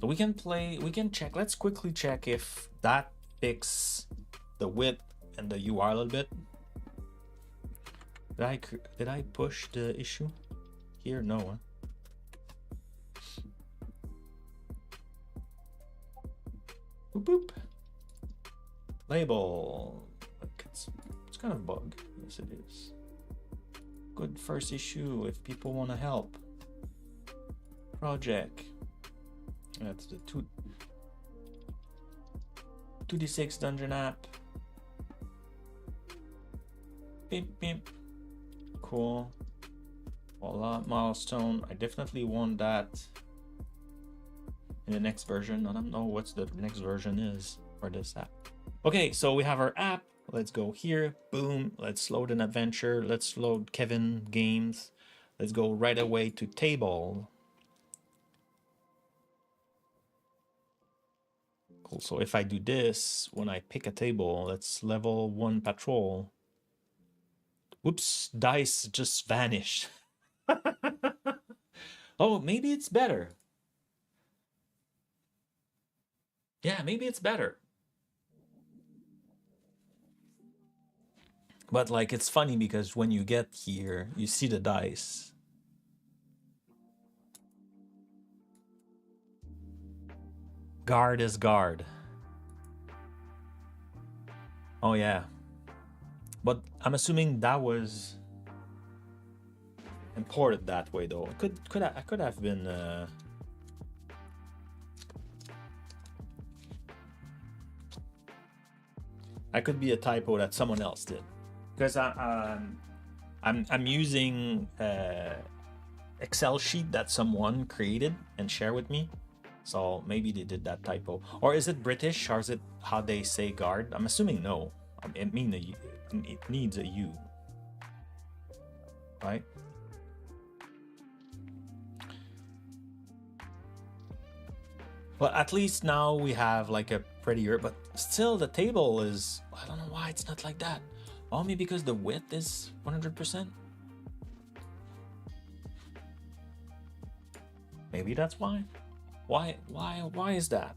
So we can check. Let's quickly check if that fixes the width and the UI a little bit. Did I push the issue here? No. Huh? Boop boop. Label. Look, it's kind of bug. Yes, it is. Good first issue if people want to help. Project. That's the 2d6 dungeon app. Beep beep. Cool. Voila, milestone. I definitely want that in the next version. I don't know what's the next version is for this app. Okay, so we have our app. Let's go here. Boom. Let's load an adventure. Let's load Kevin Games. Let's go right away to table. Cool. So if I do this, when I pick a table, let's level 1 patrol. Whoops, dice just vanished. Oh, maybe it's better. Yeah, maybe it's better. But like, it's funny because when you get here, you see the dice. Guard is guard. Oh yeah. But I'm assuming that was imported that way though. I could have been I could be a typo that someone else did. Because I'm using Excel sheet that someone created and shared with me. So maybe they did that typo. Or is it British, or is it how they say guard? I'm assuming no. It needs a U, right? But at least now we have like a prettier, but still the table is, I don't know why it's not like that. Oh, maybe because the width is 100%. Maybe that's why. Why is that?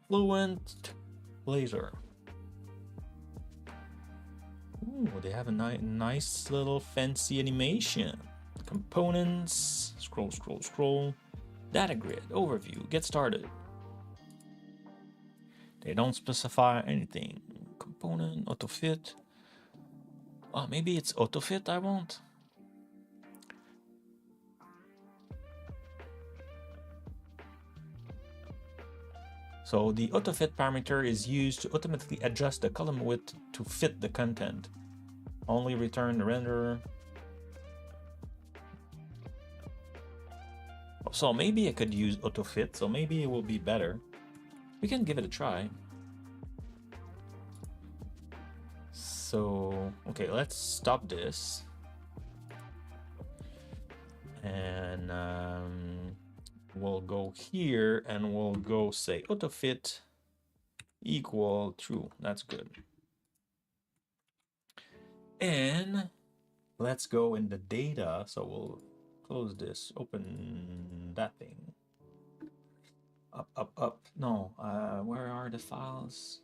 Fluent laser. Ooh, they have a nice little fancy animation. Components, scroll. Data grid, overview, get started. They don't specify anything. Component, auto fit. Oh, maybe it's auto fit I want. So the auto fit parameter is used to automatically adjust the column width to fit the content. Only return the renderer. So maybe I could use auto fit, so maybe it will be better. We can give it a try. So, okay, let's stop this. And we'll go here and we'll go say auto fit equal true. That's good. And let's go in the data. So we'll close this, open that thing. Up. No, where are the files?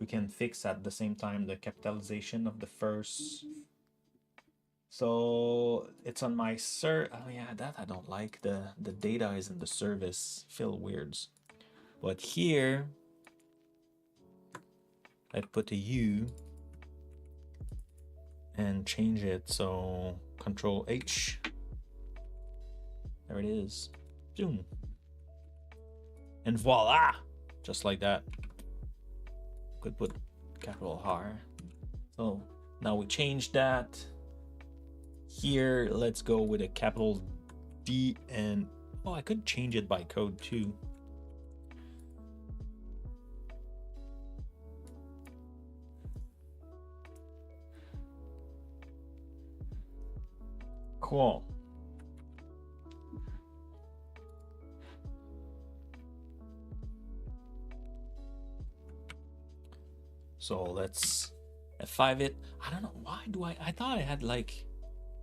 We can fix at the same time the capitalization of the first. So it's on my oh yeah, that I don't like. The data is in the service, feel weirds. But here, I put a U and change it. So Control H. There it is. Zoom. And voila! Just like that. Could put capital R. So now we change that. Here, let's go with a capital D, and oh, I could change it by code too. Cool. So let's F5 it. I don't know, why do I thought I had like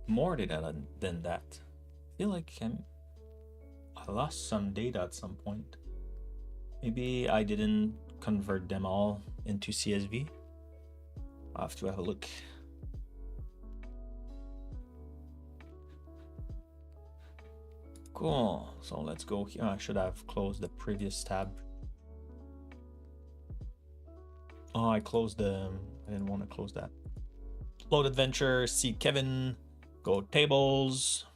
more data than that. I feel like I lost some data at some point. Maybe I didn't convert them all into CSV. I'll have to have a look. Cool, so let's go here. I should have closed the previous tab. Oh, I closed the, I didn't want to close that. Load adventure, see Kevin, go tables.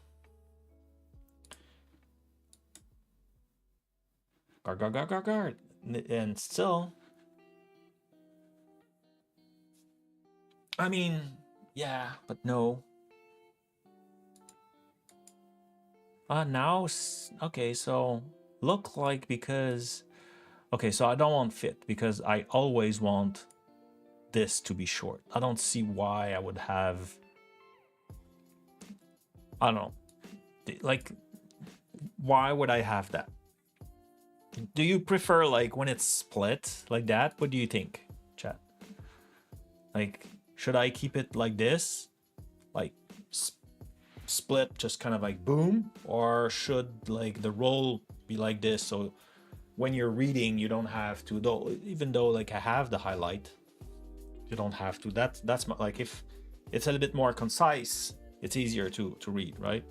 Guard. And still, I mean, yeah, but no. Now, okay, so look like because, okay, so I don't want fit because I always want this to be short. I don't see why I would have, I don't know, like, why would I have that? Do you prefer like when it's split like that? What do you think, chat? Like, should I keep it like this? Like, split just kind of like boom, or should like the roll be like this so when you're reading you don't have to, though even though like I have the highlight, you don't have to. That's my, like, if it's a little bit more concise it's easier to read, right?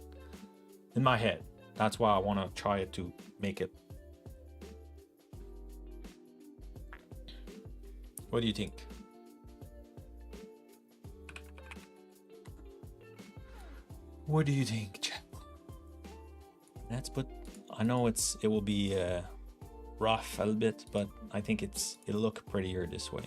In my head, that's why I want to try it to make it. What do you think? What do you think, chat? Let's put, I know it will be rough a little bit, but I think it'll look prettier this way.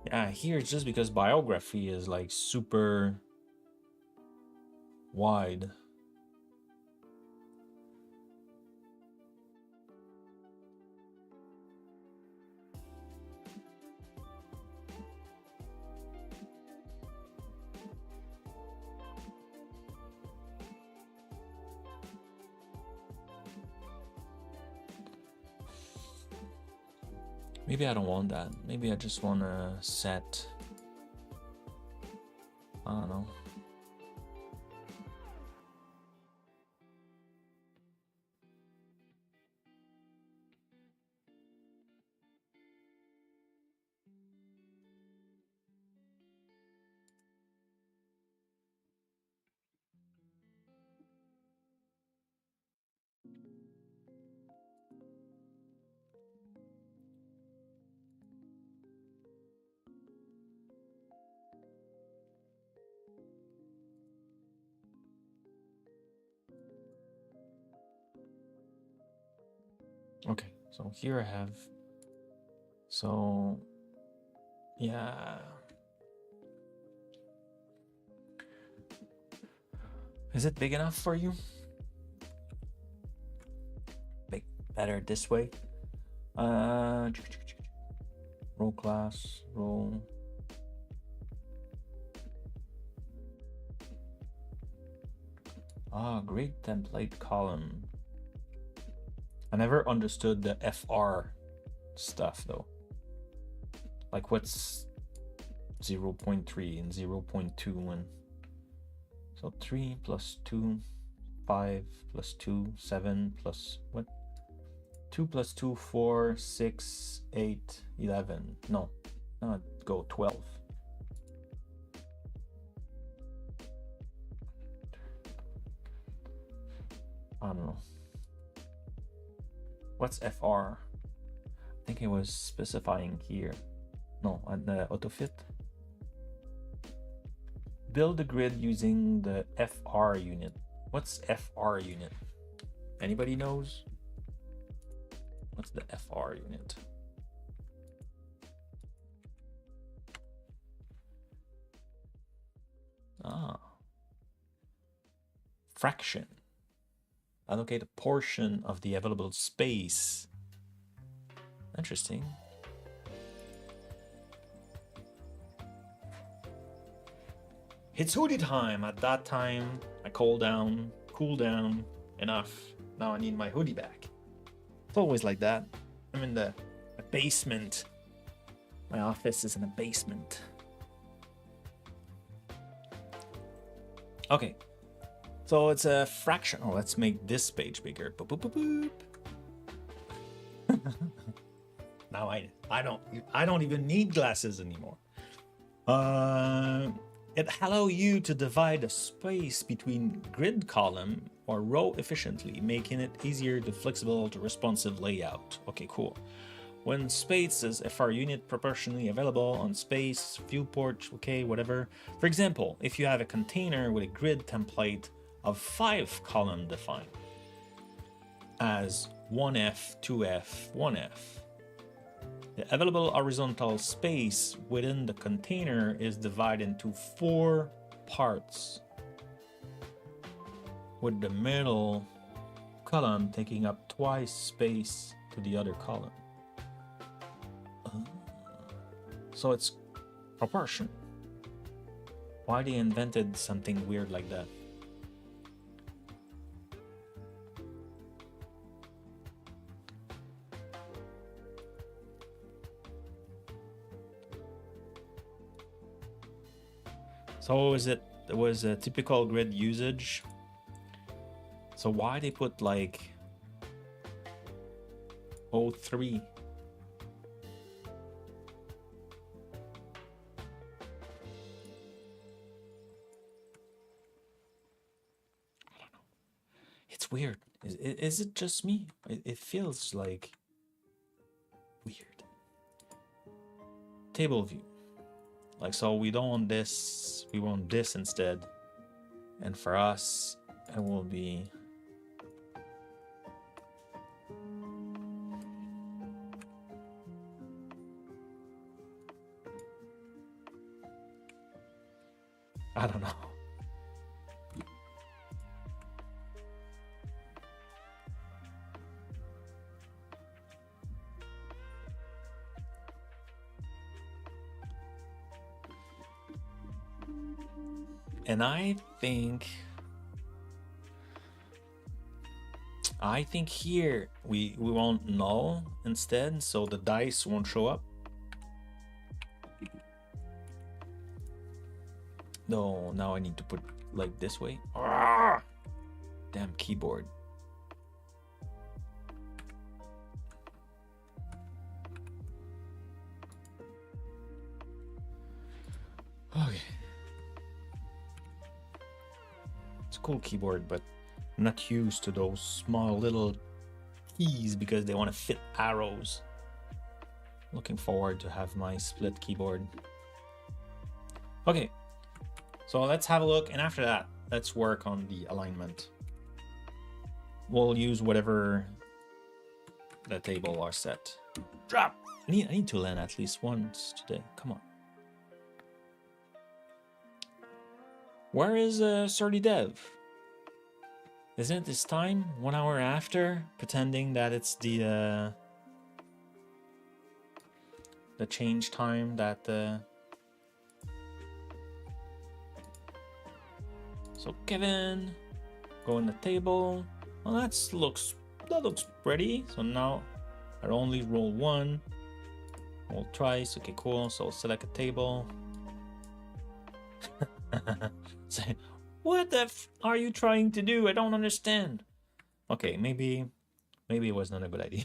Yeah, here it's just because biography is like super wide. Maybe I don't want that. Maybe I just want to set, I don't know. Okay, so here I have, so yeah. Is it big enough for you? Big, better this way. Roll class, roll. Great template column. I never understood the FR stuff though. Like what's 0.3 and 0.2 and so 3 plus 2, 5 plus 2, 7 plus what? 2 plus 2, 4, 6, 8, 11. No, go 12. I don't know. What's FR? I think it was specifying here. No, on the autofit. Build a grid using the FR unit. What's FR unit? Anybody knows? What's the FR unit? Ah. Fraction. Allocate a portion of the available space. Interesting. It's hoodie time. At that time, I cool down enough. Now I need my hoodie back. It's always like that. I'm in the basement. My office is in a basement. Okay. So it's a fraction. Oh, let's make this page bigger. Boop, boop, boop, boop. Now I don't even need glasses anymore. It allows you to divide a space between grid column or row efficiently, making it easier to flexible to responsive layout. Okay, cool. When space is FR unit proportionally available on space, viewport, okay, whatever. For example, if you have a container with a grid template of 5 columns defined as 1F, 2F, 1F, the available horizontal space within the container is divided into 4 parts, with the middle column taking up twice space to the other column. So it's proportion. Why they invented something weird like that? So it was a typical grid usage. So why they put like 03? I don't know. It's weird. Is it just me? It feels like weird. Table view. Like, so we don't want this, we want this instead. And for us, it will be I don't know. And I think here we want null instead, so the dice won't show up. No, now I need to put like this way. Ah! Damn keyboard. Okay. It's a cool keyboard, but I'm not used to those small little keys because they want to fit arrows. Looking forward to have my split keyboard. Okay, so let's have a look, and after that, let's work on the alignment. We'll use whatever the table are set. Drop! I need to land at least once today. Come on. Where is Surly Dev? Isn't it this time? 1 hour after? Pretending that it's the change time that So Kevin, go in the table. Well, that looks pretty. So now I only roll 1. Roll twice. Okay, cool. So select a table. Say, what the f are you trying to do? I don't understand. Okay, maybe it was not a good idea.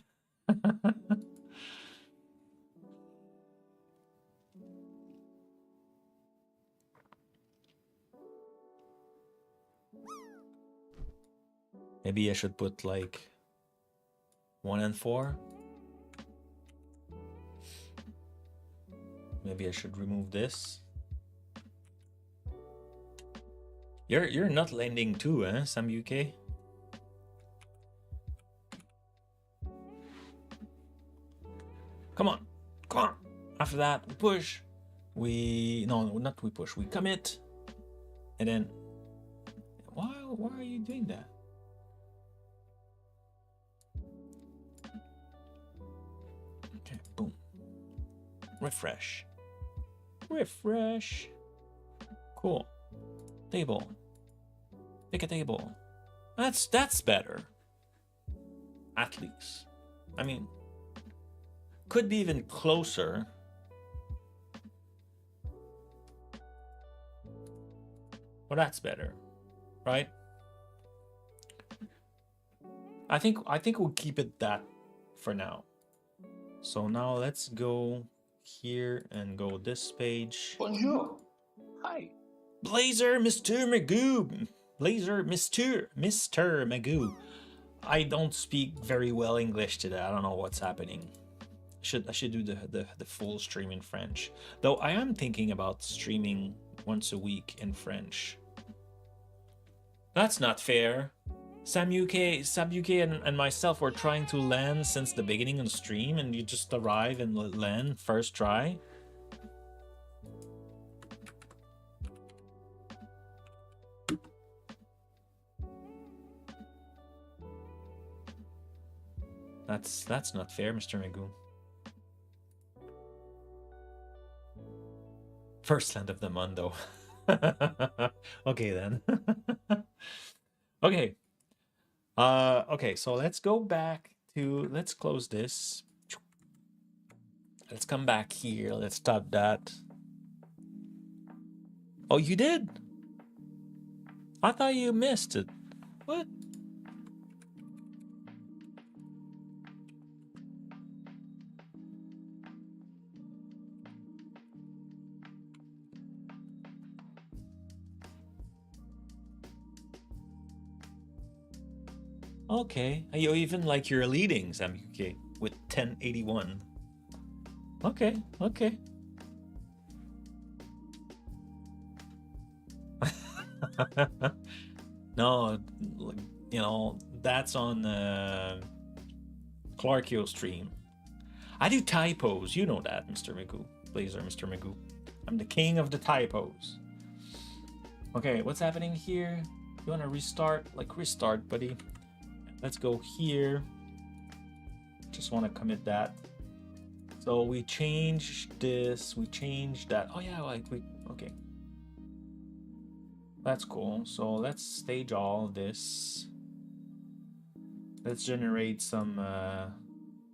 Maybe I should put like 1 and 4. Maybe I should remove this. You're not landing too, eh, Sam UK? Come on, come on. After that, we push. No, not we push. We commit, and then why are you doing that? Okay, boom. Refresh. Refresh. Cool. Table. Pick a table. That's better. At least. I mean, could be even closer. Well, that's better, right? I think we'll keep it that for now. So now let's go here and go this page. Bonjour. Hi. Blazer, Mr. Magoo. Blazer, Mr. Magoo. I don't speak very well English today. I don't know what's happening. I should do the full stream in French. Though I am thinking about streaming once a week in French. That's not fair. Sam UK and myself were trying to land since the beginning of the stream, and you just arrive and land first try. That's not fair, Mr. Magoo. First land of the month, though. Okay then. Okay. Okay, so let's go back to, let's close this. Let's come back here. Let's stop that. Oh, you did? I thought you missed it. What? Okay, you even like you're leading, Sam UK, with 1081. Okay, okay. No, you know, that's on Clarkio stream. I do typos, you know that, Mr. Magoo. Blazer, Mr. Magoo. I'm the king of the typos. Okay, what's happening here? You want to restart? Like, restart, buddy. Let's go here. Just want to commit that. So we changed this, we changed that. Oh yeah, like okay. That's cool. So let's stage all this. Let's generate some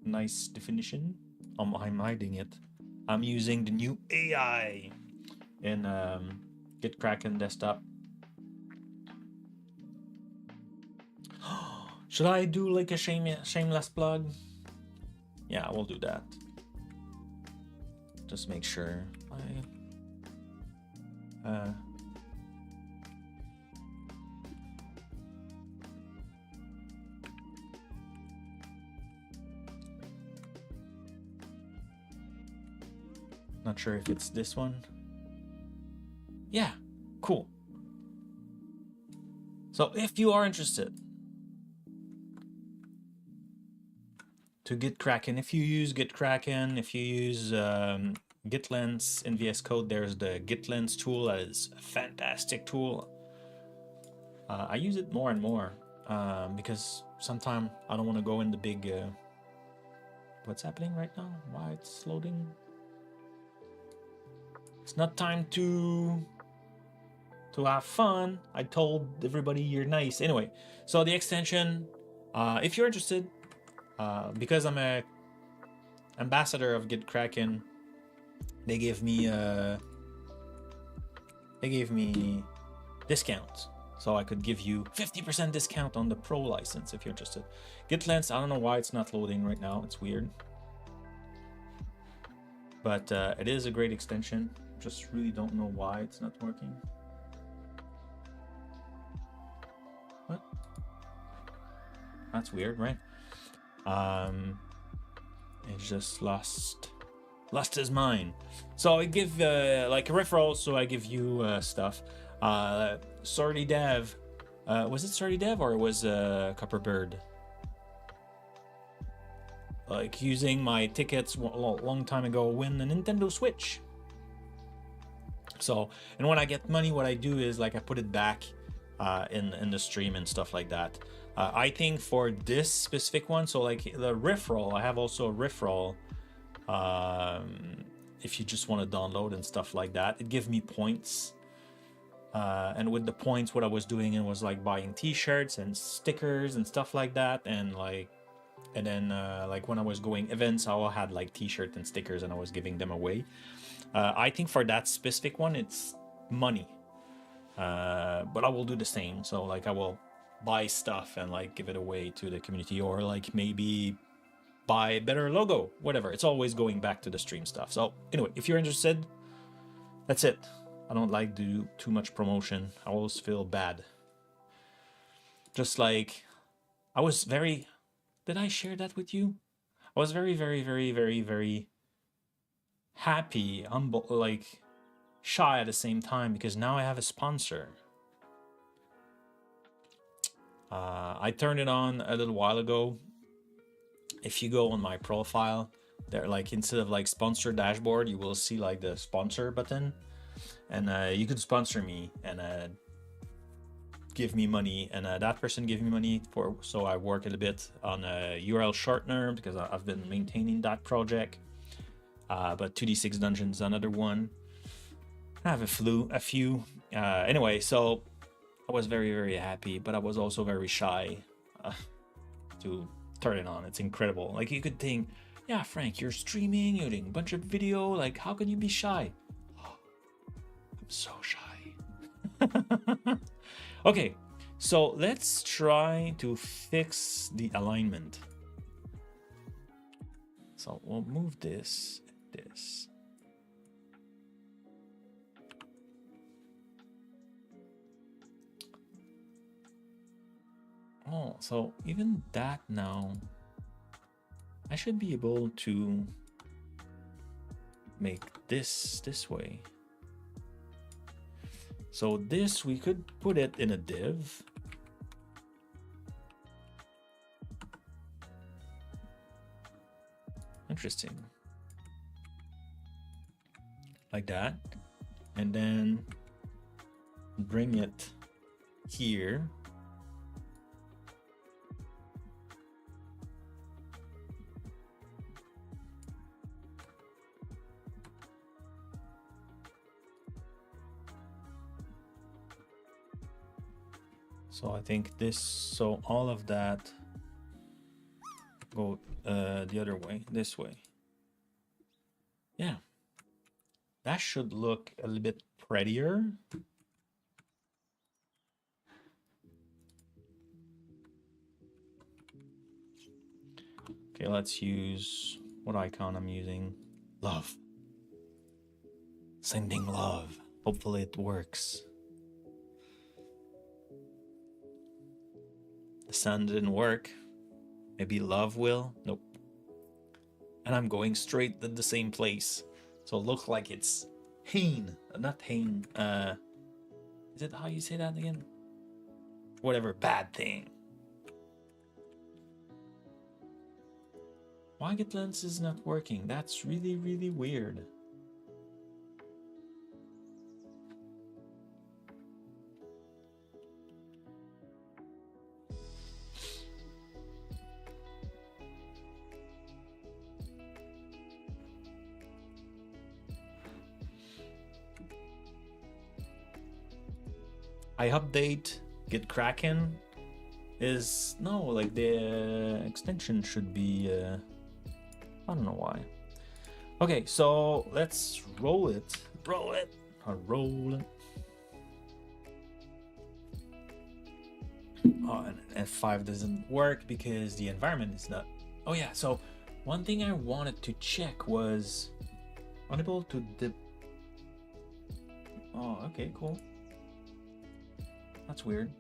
nice definition. I'm hiding it. I'm using the new AI in GitKraken desktop. Should I do like a shameless plug? Yeah, we'll do that. Just make sure not sure if it's this one. Yeah, cool. So if you are interested to GitKraken, if you use GitKraken, if you use GitLens in VS Code, there's the GitLens tool. That is a fantastic tool. I use it more and more because sometimes I don't want to go in the big... what's happening right now? Why it's loading? It's not time to have fun. I told everybody you're nice. Anyway, so the extension, if you're interested, because I'm a ambassador of GitKraken, they gave me discounts, so I could give you 50% discount on the pro license if you're interested. GitLens, I don't know why it's not loading right now. It's weird, but it is a great extension. Just really don't know why it's not working. What? That's weird, right? It just lost his mind. So I give like a referral, so I give you stuff. Sorry Dev. Was it Sorry Dev or was Copperbird? Like using my tickets a long time ago win a Nintendo Switch. So, and when I get money, what I do is like I put it back in the stream and stuff like that. I think for this specific one, so like the riffroll, I have also a riffroll. If you just want to download and stuff like that, it gives me points. And with the points, what I was doing, it was like buying T-shirts and stickers and stuff like that, and like, and then like when I was going events, I all had like T-shirts and stickers, and I was giving them away. I think for that specific one, it's money, but I will do the same. So like I will buy stuff and like give it away to the community, or like maybe buy a better logo, whatever. It's always going back to the stream stuff. So anyway, if you're interested, that's it. I don't like to do too much promotion. I always feel bad. Just like I was very, did I share that with you? I was very, very, very, very, very happy, like shy at the same time, because now I have a sponsor. I turned it on a little while ago. If you go on my profile, there, like instead of like sponsor dashboard, you will see like the sponsor button, and you could sponsor me and give me money, and that person gave me money for, so I work a little bit on a URL shortener because I've been maintaining that project. But 2D6 Dungeons, another one. I have a few. Anyway, so I was very, very happy, but I was also very shy to turn it on. It's incredible. Like you could think, yeah, Frank, you're streaming, you're doing a bunch of video. Like, how can you be shy? I'm so shy. Okay, so let's try to fix the alignment. So we'll move this. Oh, so even that now, I should be able to make this way. So this, we could put it in a div. Interesting. Like that. And then bring it here. So I think this, so all of that go the other way, this way. Yeah, that should look a little bit prettier. Okay, let's use what icon I'm using. Love. Sending love. Hopefully it works. The sun didn't work. Maybe love will? Nope. And I'm going straight to the same place. So it looks like it's Hain. Not Hain. Is it how you say that again? Whatever, bad thing. Why Get Lens is not working? That's really, really weird. I update Git Kraken is no, like the extension should be I don't know why. Okay, so let's roll it. Roll it. Roll it. Oh, and F5 doesn't work because the environment is not. Oh yeah, so one thing I wanted to check was unable to dip. Oh, okay, cool. That's weird.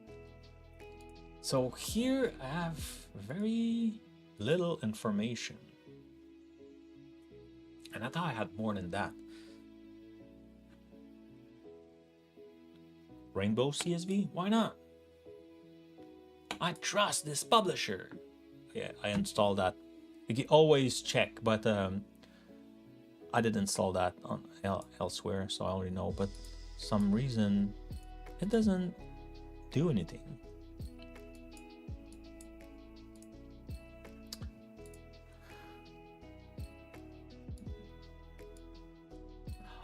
So here I have very little information. And I thought I had more than that. Rainbow CSV? Why not? I trust this publisher. Yeah, I installed that. You can always check, but I did install that on elsewhere, so I already know. But some reason it doesn't do anything.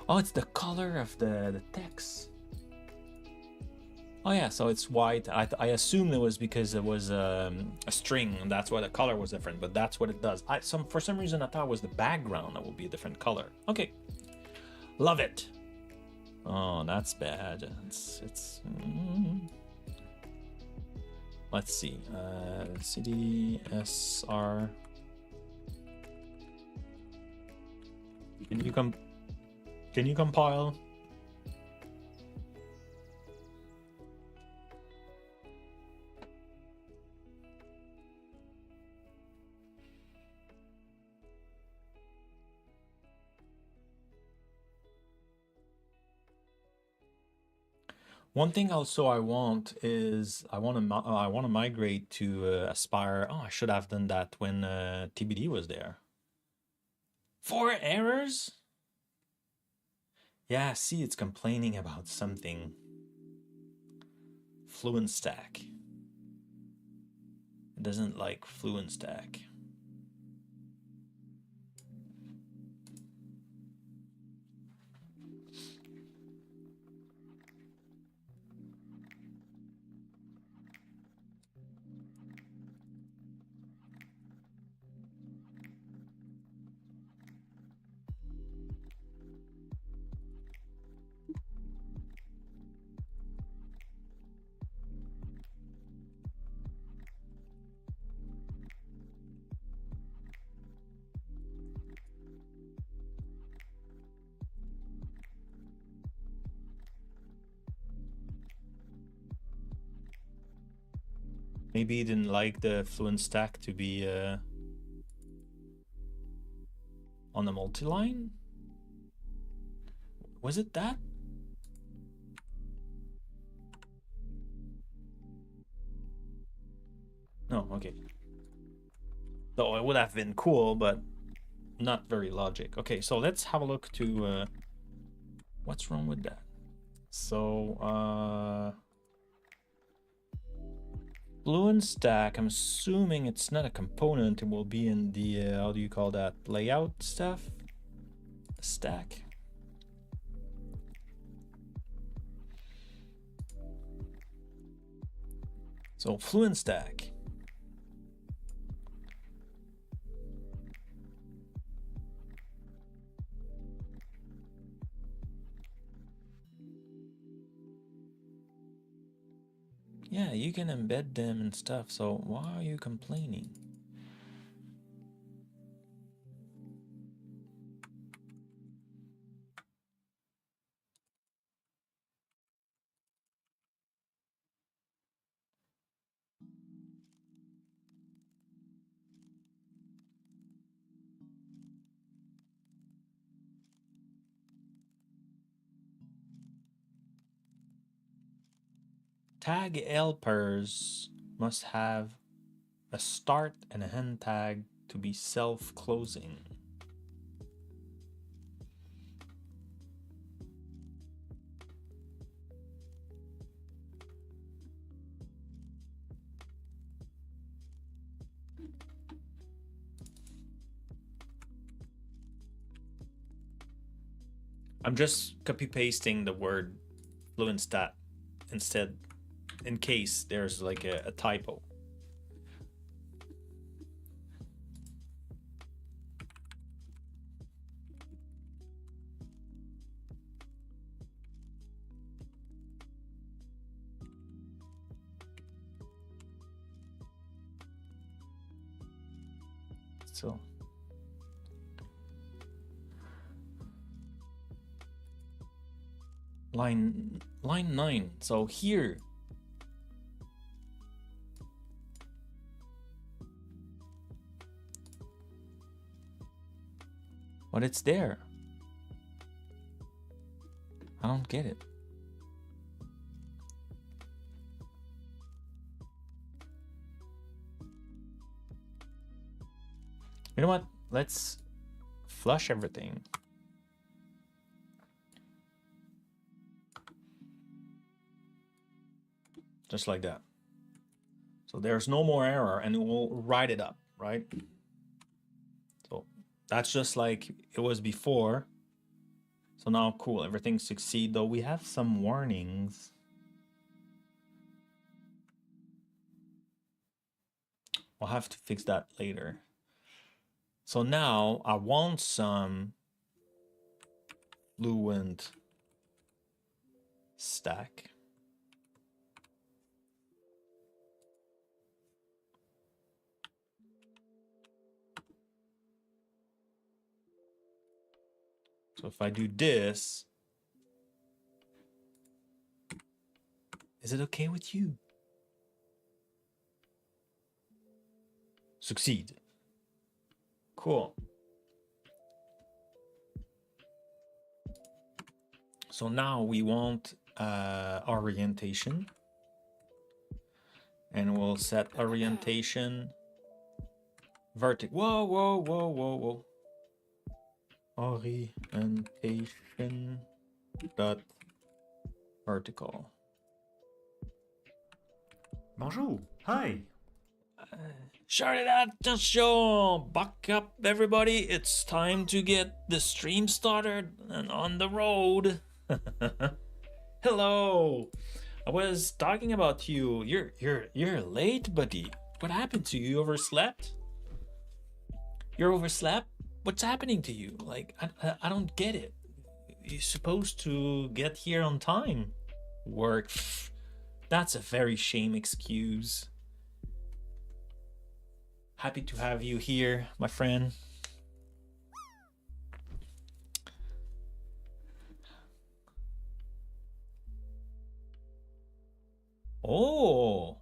Oh, it's the color of the text. Oh yeah, so it's white. I assumed it was because it was a string, and that's why the color was different. But that's what it does. For some reason I thought it was the background that would be a different color. Okay, love it. Oh, that's bad. It's. Let's see. CD SR. Can you compile? One thing also I want is I want to migrate to Aspire. Oh, I should have done that when TBD was there. 4 errors? Yeah, see, it's complaining about something. Fluent Stack. It doesn't like Fluent Stack. Maybe he didn't like the Fluent Stack to be on the multi-line? Was it that? No, okay. So it would have been cool, but not very logic. Okay, so let's have a look to what's wrong with that. So Fluent Stack, I'm assuming it's not a component. It will be in the how do you call that, layout stuff? Stack. So Fluent Stack. Yeah, you can embed them and stuff, so why are you complaining? Tag helpers must have a start and an end tag to be self-closing. I'm just copy-pasting the word Fluent Stack instead, in case there's like a typo. So line 9. So here, but it's there. I don't get it. You know what? Let's flush everything. Just like that. So there's no more error and we'll write it up, right? So that's just like it was before. So now, cool, everything succeed, though we have some warnings. We'll have to fix that later. So now I want some fluent stack. So if I do this, is it okay with you? Succeed. Cool. So now we want orientation. And we'll set orientation vertical. Whoa, whoa, whoa, whoa, whoa. Orientation dot vertical. Bonjour. Hi. Shout attention! Buck up, everybody. It's time to get the stream started and on the road. Hello. I was talking about you. You're late, buddy. What happened to you? You overslept? You're overslept? What's happening to you? Like, I don't get it. You're supposed to get here on time. Work. That's a very shame excuse. Happy to have you here, my friend. Oh,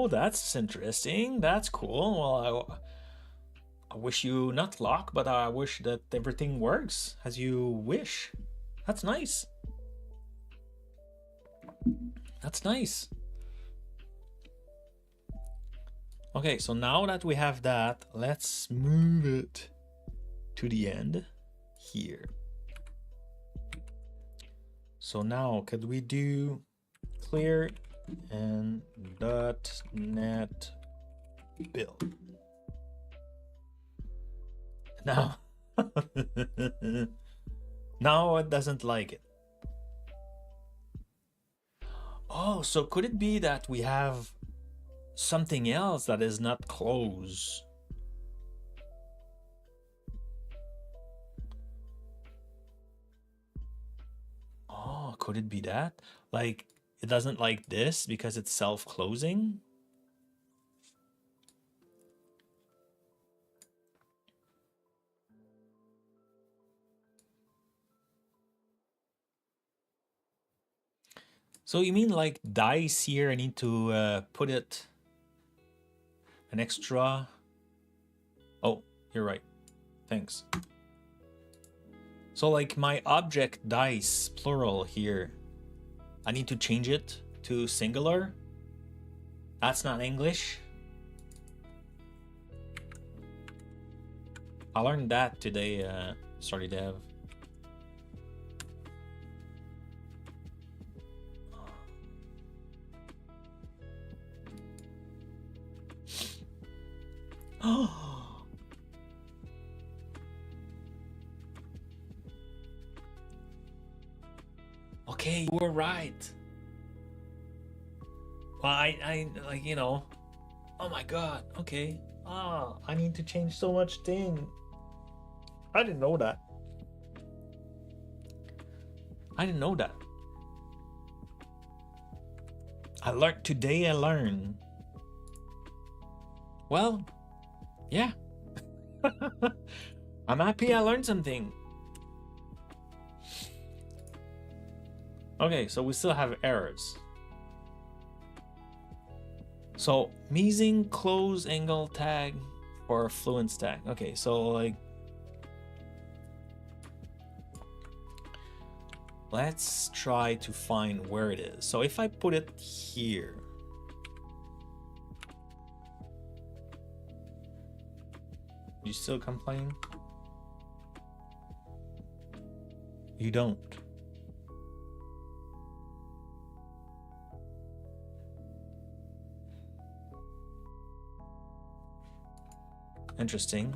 that's interesting. That's cool. Well, I wish you not luck, but I wish that everything works as you wish. That's nice. That's nice. Okay, so now that we have that, let's move it to the end here. So now could we do clear and .NET build? Now, now it doesn't like it. Oh, so could it be that we have something else that is not close? Oh, could it be that? Like, it doesn't like this because it's self-closing? So you mean like dice here, I need to put it an extra? Oh, you're right. Thanks. So like my object dice, plural here, I need to change it to singular? That's not English? I learned that today, sorry Dev. Okay, you were right. Well, I like, you know, oh my god, okay. Ah, I need to change so much thing. I didn't know that. I didn't know that. I learned today, I learned. Well, yeah. I'm happy I learned something. Okay, so we still have errors. So measing close angle tag or fluent stack. Okay, so like let's try to find where it is. So if I put it here, You still complain? You don't. Interesting.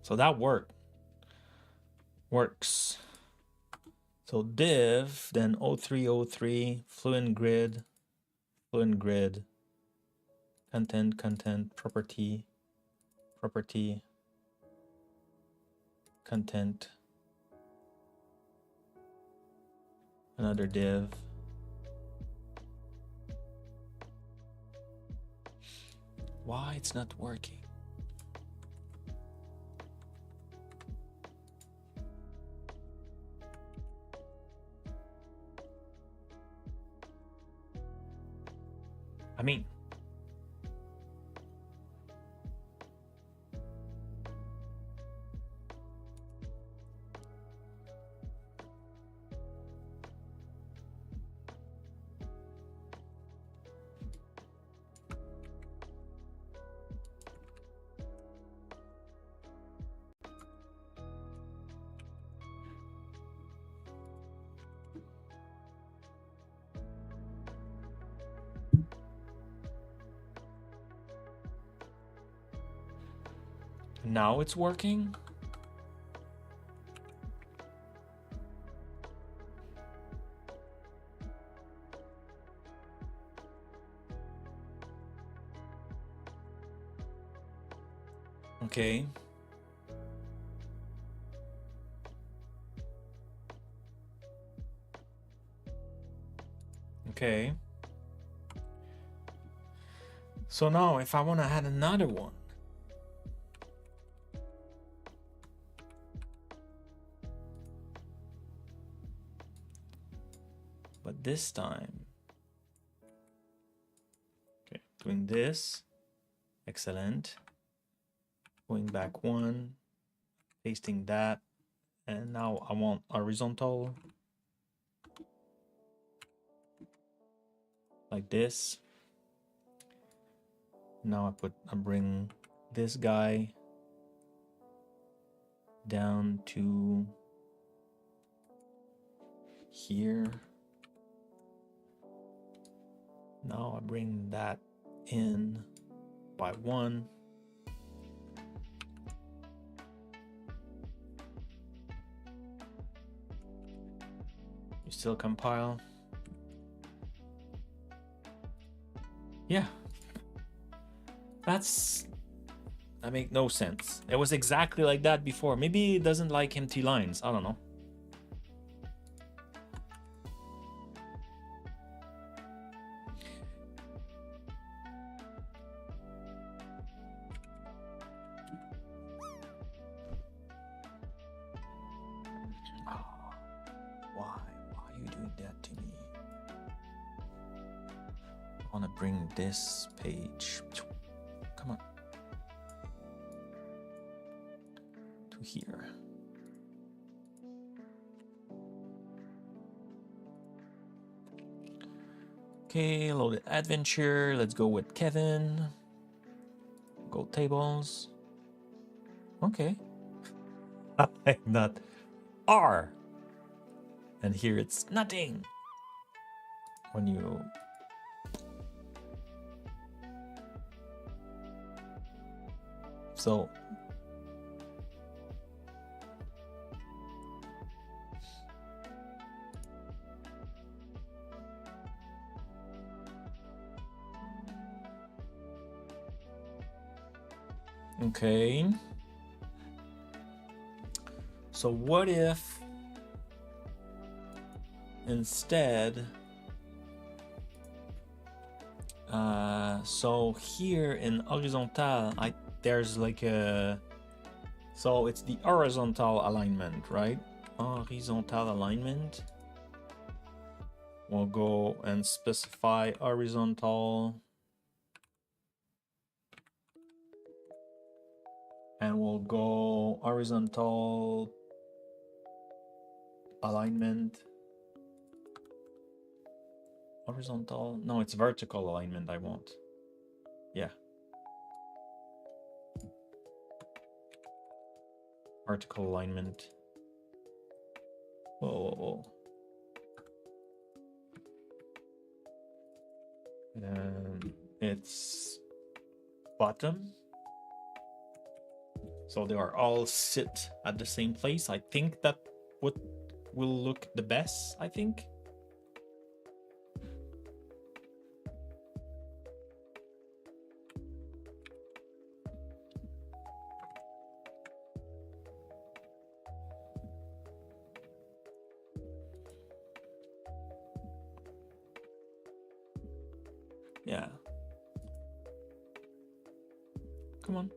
So that works. So div, then 0303, fluent grid, content, property, content, another div. Why it's not working? I mean, now it's working. Okay. Okay. So now if I want to add another one, but this time, okay, doing this, excellent. Going back one, pasting that, and now I want horizontal, like this. Now I bring this guy down to here. Now I bring that in by one. You still compile. Yeah. That make no sense. It was exactly like that before. Maybe it doesn't like empty lines. I don't know. Why are you doing that to me? I want to bring this page. Come on. To here. Okay, loaded adventure. Let's go with Kevin. Go tables. Okay. Like that. R. And here it's nothing. When you so okay. So what if instead so here in horizontal there's like a, so it's the horizontal alignment, right? Horizontal alignment. We'll go and specify horizontal, and we'll go horizontal alignment. Horizontal, no, it's vertical alignment I want. Yeah. Particle alignment. Whoa, whoa, whoa. It's bottom. So they are all sit at the same place. I think that what will look the best, I think. Yeah. Come on.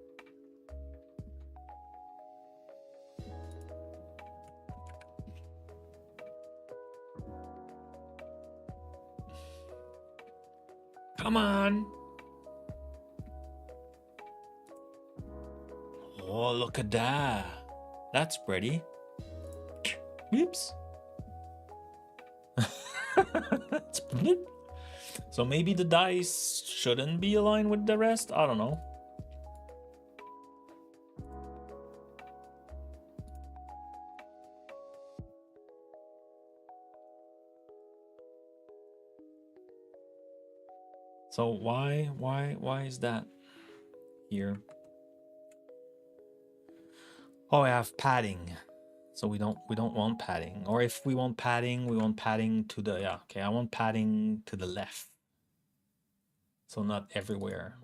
Come on. Oh, look at that. That's pretty. Oops. So maybe the dice shouldn't be aligned with the rest? I don't know. So why is that here? Oh, I have padding. So we don't want padding. Or if we want padding to the, yeah, okay, I want padding to the left. So not everywhere.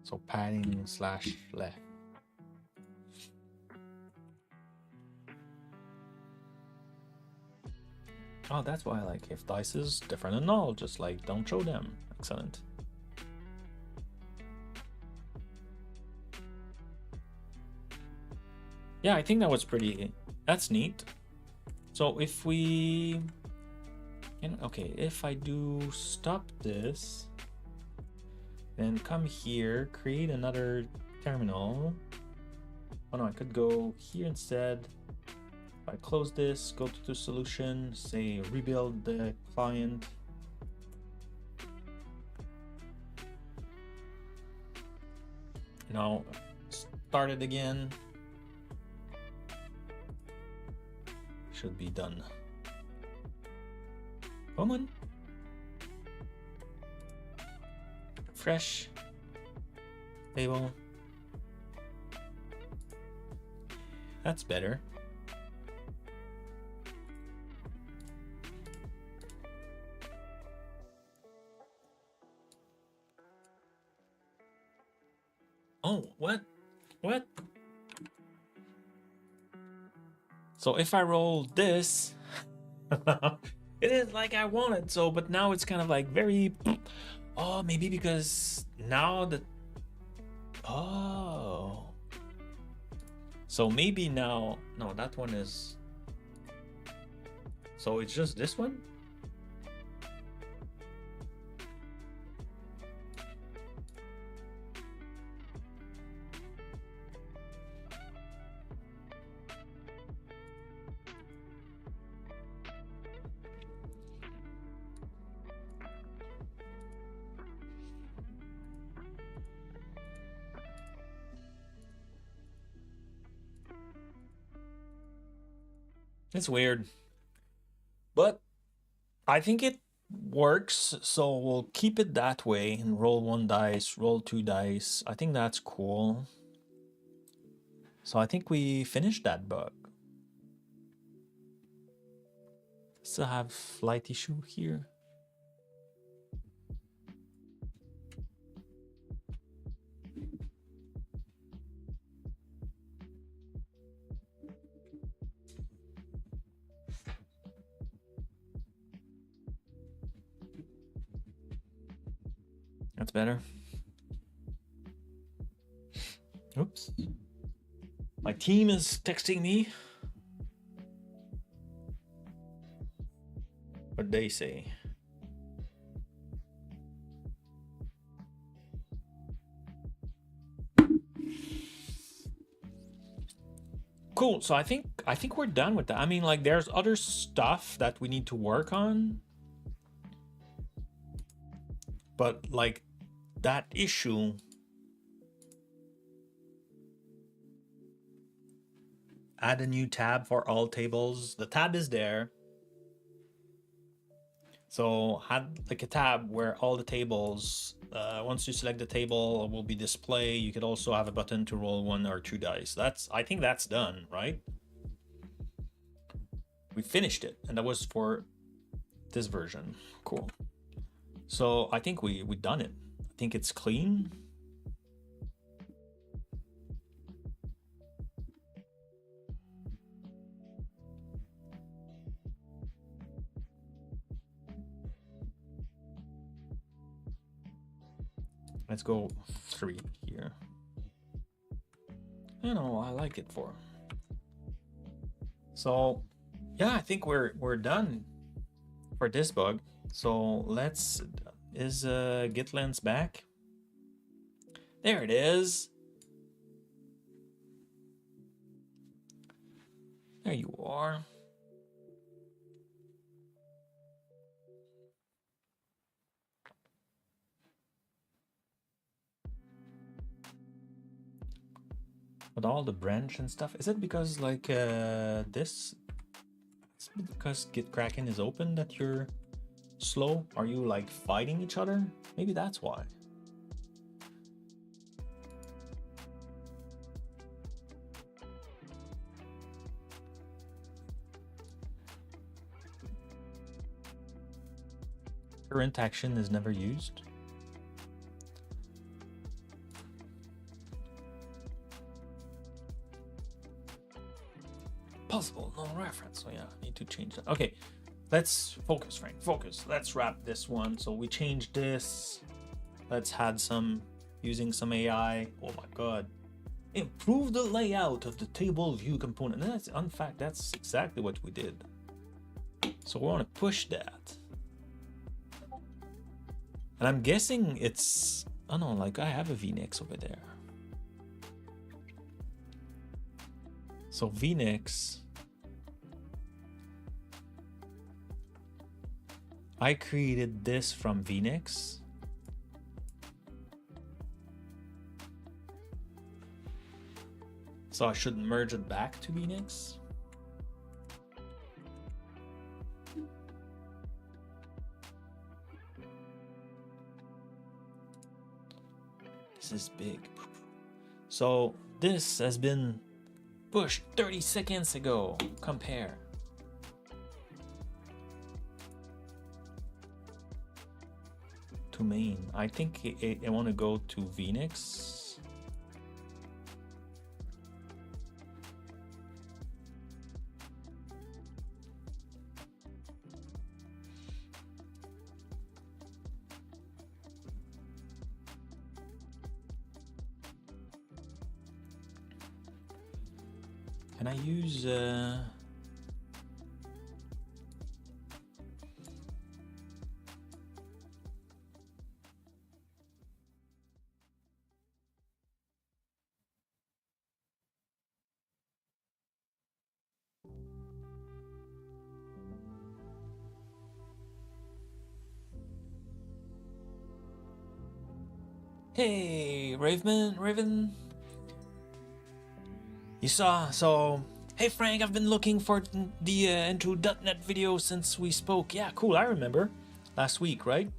So padding / left. Oh, that's why I like if dice is different and null, just like don't show them. Excellent. Yeah, I think that was pretty, that's neat. So if we, okay, if I do stop this, then come here, create another terminal. Oh no, I could go here instead. If I close this, go to the solution, say rebuild the client. Now start it again. Should be done. Come on. Fresh. Table. That's better. Oh, what? What? So if I roll this, it is like I wanted. So, but now it's kind of like very, oh, maybe because now that, oh. So maybe now, no, that one is, so it's just this one? It's weird, but I think it works. So we'll keep it that way and roll 1 dice, roll 2 dice. I think that's cool. So I think we finished that bug. Still have light issue here. That's better. Oops. My team is texting me. What they say. Cool. So I think we're done with that. I mean, like, there's other stuff that we need to work on. but like that issue, add a new tab for all tables. The tab is there. So add like a tab where all the tables, once you select the table, it will be displayed. You could also have a button to roll 1 or 2 dice. I think that's done, right? We finished it, and that was for this version. Cool. So I think we done it. I think it's clean. Let's go 3 here. You know, I like it 4. So yeah, I think we're done for this bug. So let's, is git lens back? There it is. There you are. With all the branch and stuff, is it because like this? Is it because Gitkraken is open that you're slow? Are you like fighting each other? Maybe that's why. Current action is never used. Possible, no reference. So yeah, I need to change that. Okay, let's focus, Frank. Focus. Let's wrap this one. So we changed this. Let's add some, using some AI. Oh my god. Improve the layout of the table view component. And that's, in fact, that's exactly what we did. So we want to push that. And I'm guessing it's, oh no, like I have a VNix over there. So VNix, I created this from VNix. So I should merge it back to VNix. This is big. So this has been pushed 30 seconds ago. Compare. To main. I think I want to go to VNix. Can I use Hey, Raven. You saw, so, hey Frank, I've been looking for the into .NET video since we spoke. Yeah, cool, I remember. Last week, right?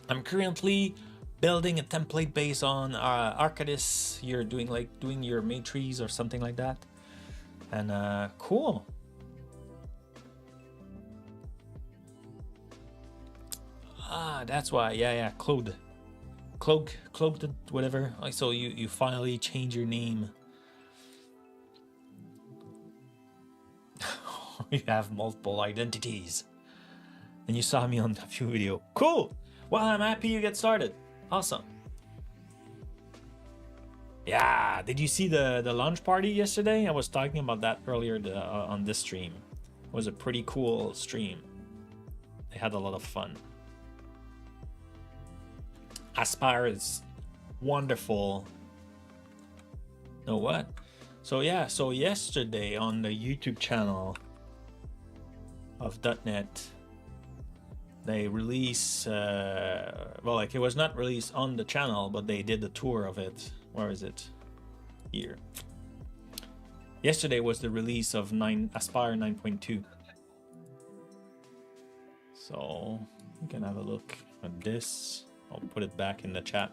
I'm currently building a template based on Arcadis. You're doing your matrices or something like that. And cool. Ah, that's why, yeah, cloaked, whatever. So you finally change your name. You have multiple identities. And you saw me on that few video. Cool. Well, I'm happy you get started. Awesome. Yeah, did you see the launch party yesterday? I was talking about that earlier on this stream. It was a pretty cool stream. They had a lot of fun. Aspire is wonderful. Know what? So yeah, so yesterday on the YouTube channel of .NET, they release, well, like it was not released on the channel, but they did the tour of it. Where is it? Here. Yesterday was the release of Aspire 9.2. So you can have a look at this. I'll put it back in the chat.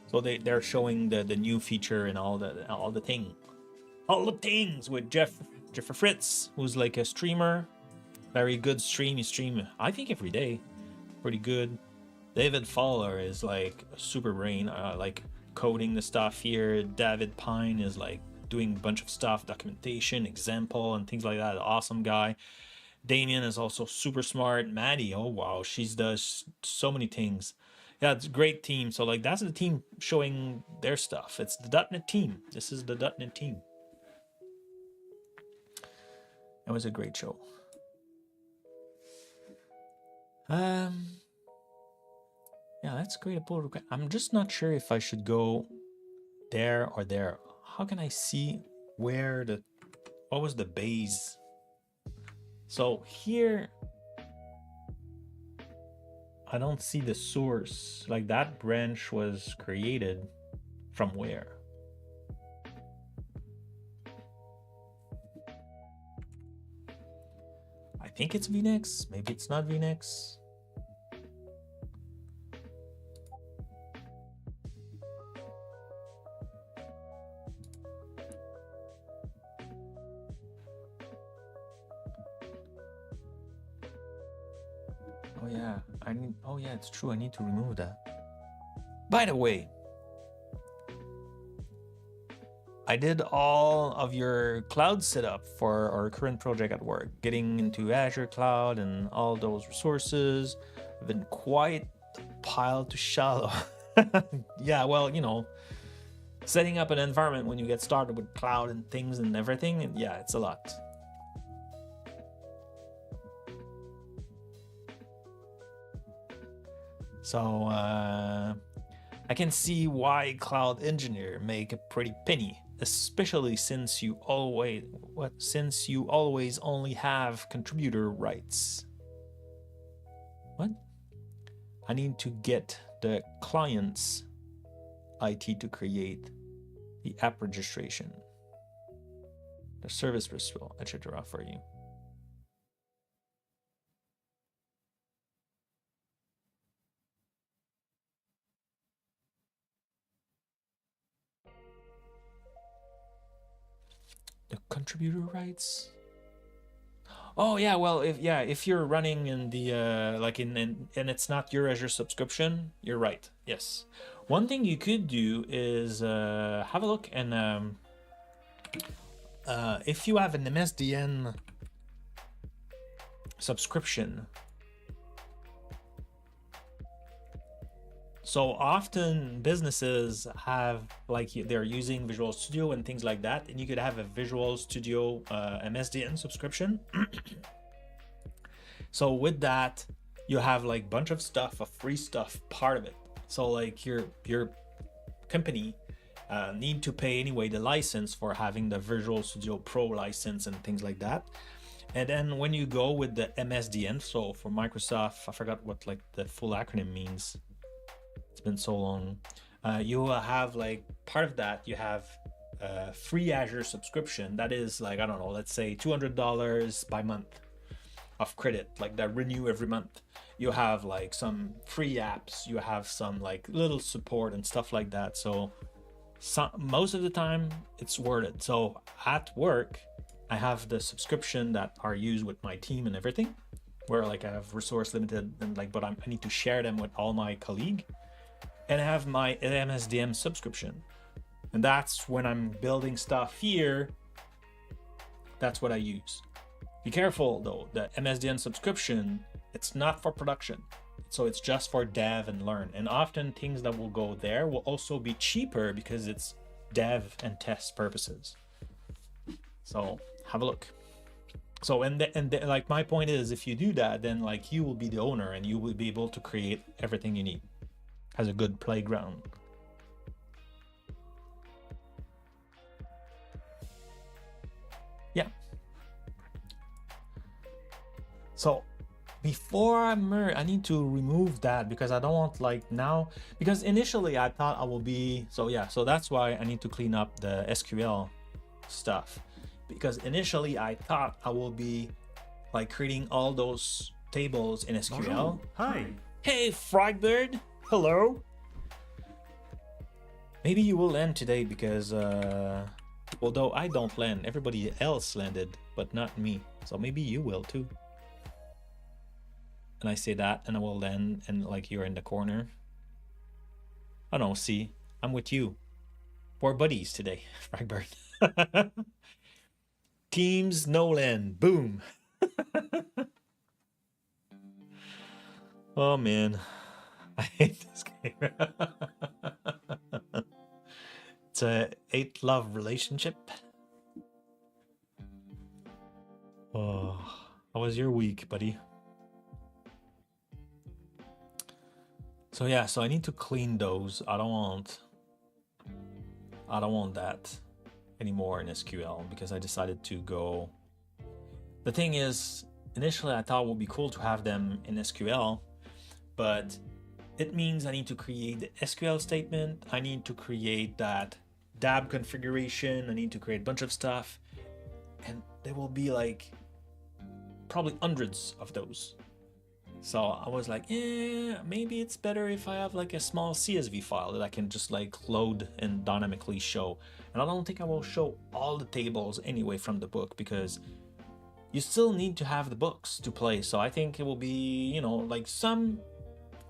So they're showing the new feature and all the things with Jeffrey Fritz, who's like a streamer, very good stream. He stream I think every day, pretty good. David Fowler is like a super brain, like coding the stuff here. David Pine is like doing a bunch of stuff, documentation, example, and things like that. Awesome guy. Damien is also super smart. Maddie, oh wow, she does so many things. Yeah, it's a great team. So like that's the team showing their stuff. It's the .NET team. This is the .NET team. It was a great show. Yeah, let's create a pull request. I'm just not sure if I should go there or there. How can I see where what was the base? So here, I don't see the source. Like that branch was created from where? I think it's VNex. Maybe it's not VNex. Oh yeah, oh yeah, it's true. I need to remove that. By the way, I did all of your cloud setup for our current project at work, getting into Azure Cloud and all those resources. I've been quite a pile to shallow. Yeah, well, you know, setting up an environment when you get started with cloud and things and everything, and yeah, it's a lot. So I can see why cloud engineer make a pretty penny, especially since you always only have contributor rights. What? I need to get the client's IT to create the app registration, the service ritual, etc. for you. The contributor rights. Oh yeah, well if you're running in the like and it's not your Azure subscription, you're right. Yes. One thing you could do is have a look and if you have an MSDN subscription. So often businesses have like they're using Visual Studio and things like that, and you could have a Visual Studio MSDN subscription. So with that, you have like bunch of stuff, of free stuff, part of it. So like your company need to pay anyway the license for having the Visual Studio Pro license and things like that. And then when you go with the MSDN, so for Microsoft, I forgot what like the full acronym means. It's been so long. You will have like part of that. You have free Azure subscription. That is like, I don't know, let's say $200 by month of credit, like that renew every month. You have like some free apps. You have some like little support and stuff like that. So most of the time it's worth it. So at work, I have the subscription that are used with my team and everything, where like I have resource limited and like, but I need to share them with all my colleagues. And I have my MSDN subscription. And that's when I'm building stuff here, that's what I use. Be careful though, the MSDN subscription, it's not for production. So it's just for dev and learn. And often things that will go there will also be cheaper because it's dev and test purposes. So have a look. So and like my point is, if you do that, then like you will be the owner and you will be able to create everything you need. Has a good playground. Yeah. So before I merge, I need to remove that because I don't want like now, because initially I thought I will be, so yeah, so that's why I need to clean up the SQL stuff, because initially I thought I will be like creating all those tables in SQL. Bonjour. Hi. Hey, Fragbird. Hello. Maybe you will land today because although I don't land, everybody else landed, but not me. So maybe you will too. And I say that and I will land and like you're in the corner. I don't know, see, I'm with you. We're buddies today, Fragbird. Teams no land. Boom. Oh man. I hate this game. It's a 8 love relationship. Oh, how was your week, buddy? So yeah, so I need to clean those. I don't want that anymore in SQL because I decided to go. The thing is, initially I thought it would be cool to have them in SQL, but it means I need to create the SQL statement. I need to create that DAB configuration. I need to create a bunch of stuff, and there will be like probably hundreds of those. So I was like, maybe it's better if I have like a small CSV file that I can just like load and dynamically show. And I don't think I will show all the tables anyway from the book because you still need to have the books to play. So I think it will be, you know, like some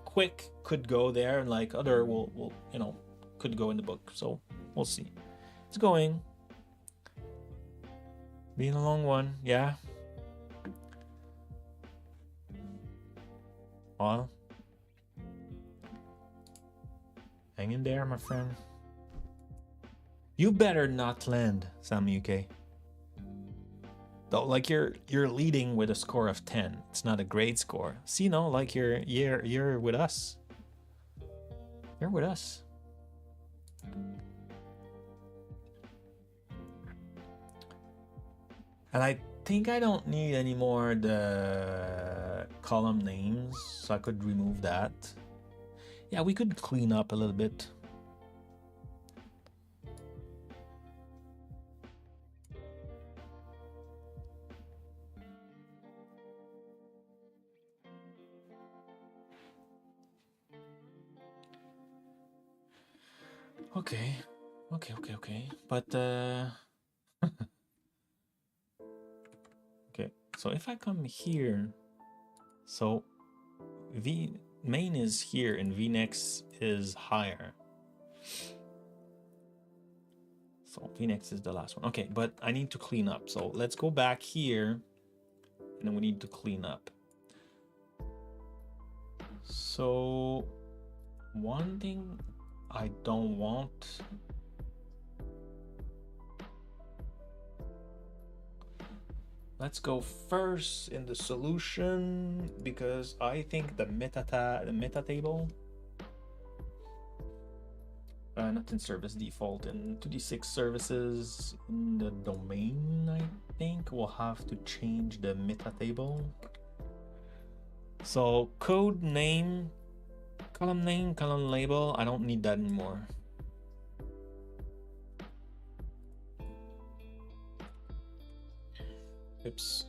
quick could go there and like other will you know, could go in the book. So we'll see. It's going. Being a long one, yeah. Well, hang in there, my friend. You better not land, Sam UK. Though, like you're leading with a score of 10. It's not a great score. See, no, like you're with us. You're with us. And I think I don't need any more the column names, so I could remove that. Yeah, we could clean up a little bit. Okay. But okay, so if I come here, so V main is here and VNext is higher. So VNext is the last one. Okay, but I need to clean up. So let's go back here and then we need to clean up. So one thing I don't want, let's go first in the solution because I think the meta table, not in service default, in 2D6 services in the domain, I think we'll have to change the meta table. So code name, column label, I don't need that anymore. Oops.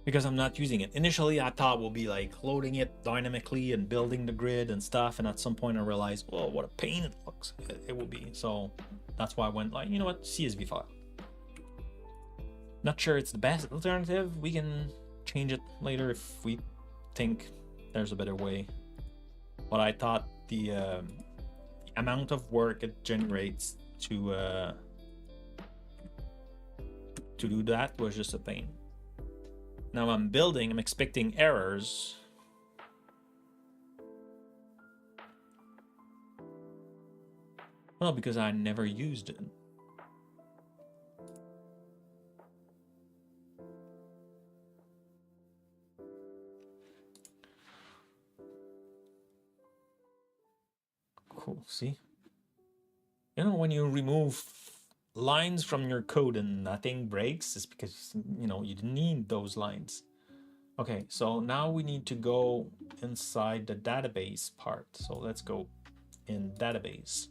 Because I'm not using it. Initially, I thought we'll be like loading it dynamically and building the grid and stuff. And at some point I realized, oh, what a pain it looks. It will be. So that's why I went like, you know what, CSV file. Not sure it's the best alternative. We can change it later if we think there's a better way. But I thought the amount of work it generates to do that was just a pain. Now I'm building, I'm expecting errors. Well, because I never used it. Cool, see? You know, when you remove lines from your code and nothing breaks, is because, you know, you need those lines. Okay, so now we need to go inside the database part. So let's go in database.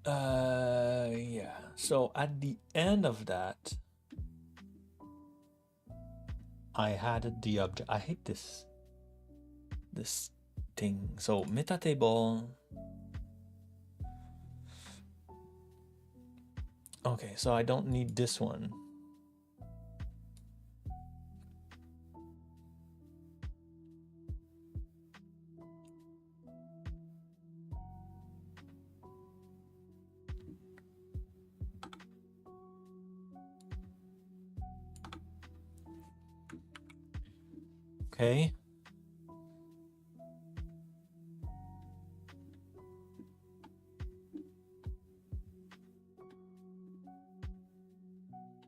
Yeah, so at the end of that, I added the object. I hate this thing. So meta table. Okay, so I don't need this one. Okay.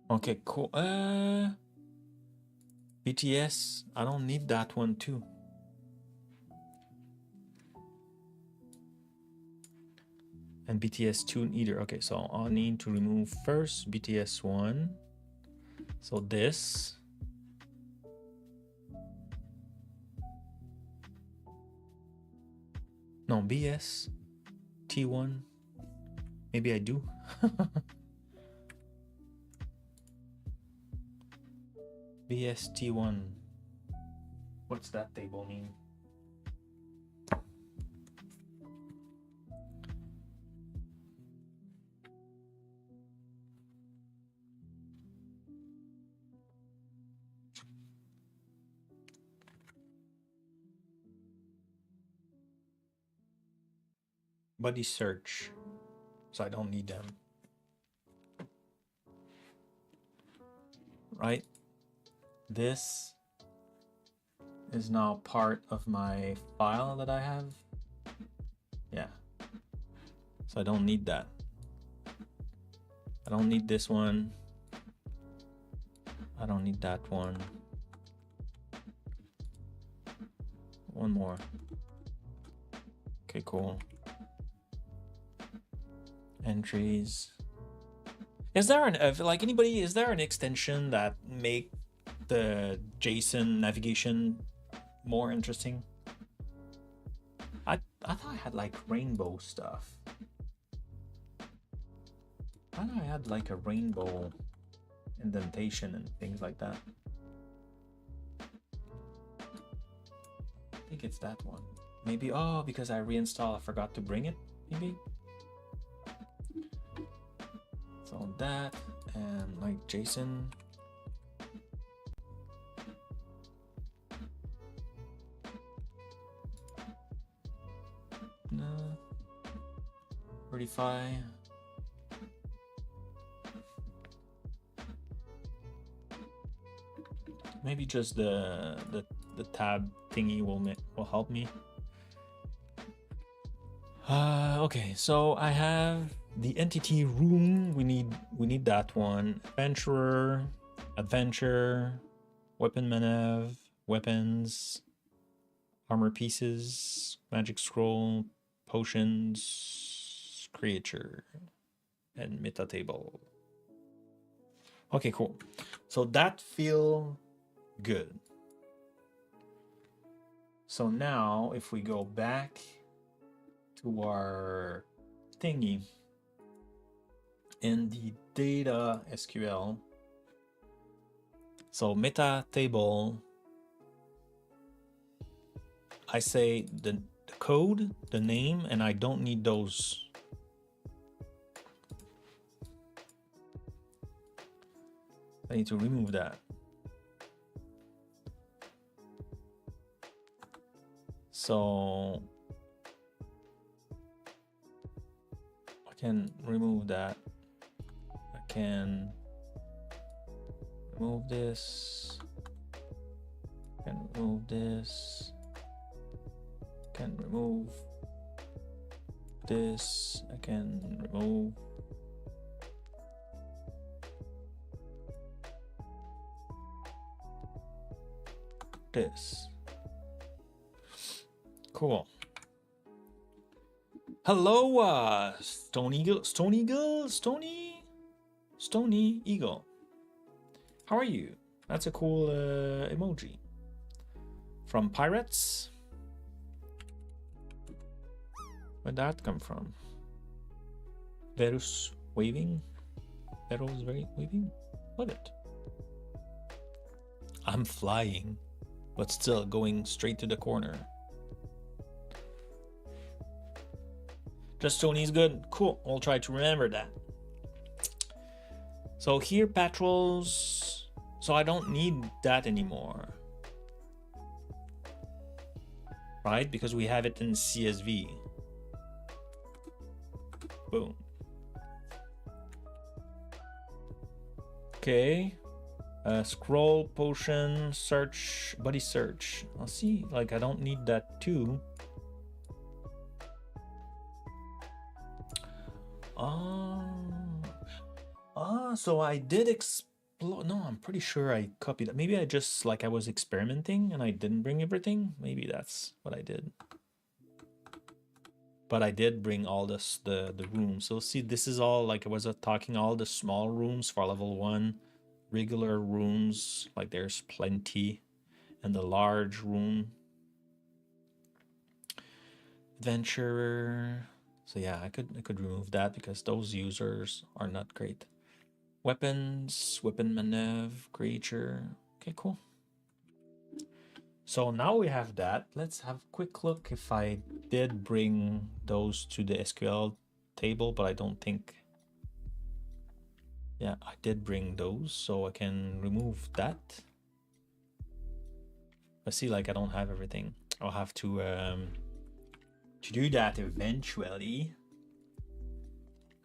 Okay, cool. BTS, I don't need that one too. And BTS 2 either. Okay, so I'll need to remove first BTS 1. So this. No, BS T1. Maybe I do. BS T1. What's that table mean? Body search. So I don't need them. Right? This is now part of my file that I have. Yeah. So I don't need that. I don't need this one. I don't need that one. One more. Okay, cool. Entries. Is there an like anybody? Is there an extension that make the JSON navigation more interesting? I thought I had like rainbow stuff. I thought I had like a rainbow indentation and things like that. I think it's that one. Maybe, oh, because I reinstalled, I forgot to bring it, maybe. So that, and like JSON. No. 35. Maybe just the tab thingy will help me. Okay, so I have the entity room. We need that one. Adventurer, adventure, weapon manev, weapons, armor pieces, magic scroll, potions, creature, and meta table. Okay, cool. So that feel good. So now if we go back to our thingy in the data SQL, so meta table, I say the code, the name, and I don't need those. I need to remove that. So I can remove that. I can remove this. I can remove this. I can remove this. I can remove this. Cool. Hello, Stony Eagle. How are you? That's a cool emoji. From Pirates? Where'd that come from? Verus waving? Verus waving? Look at it. I'm flying, but still going straight to the corner. Just Tony's good. Cool. We'll try to remember that. So here, patrols. So I don't need that anymore. Right? Because we have it in CSV. Boom. Okay. Scroll, potion, search, buddy search. I'll see. Like, I don't need that too. So I did explore. No, I'm pretty sure I copied that. Maybe I just, like, I was experimenting and I didn't bring everything. Maybe that's what I did. But I did bring all this, the rooms. So see, this is all, like I was talking, all the small rooms for level 1. Regular rooms, like there's plenty. And the large room. Adventurer. So yeah, I could remove that because those users are not great. Weapons, weapon maneuver, creature. Okay, cool. So now we have that. Let's have a quick look if I did bring those to the SQL table, but I don't think. Yeah, I did bring those, so I can remove that. I see, like, I don't have everything. I'll have to do that eventually.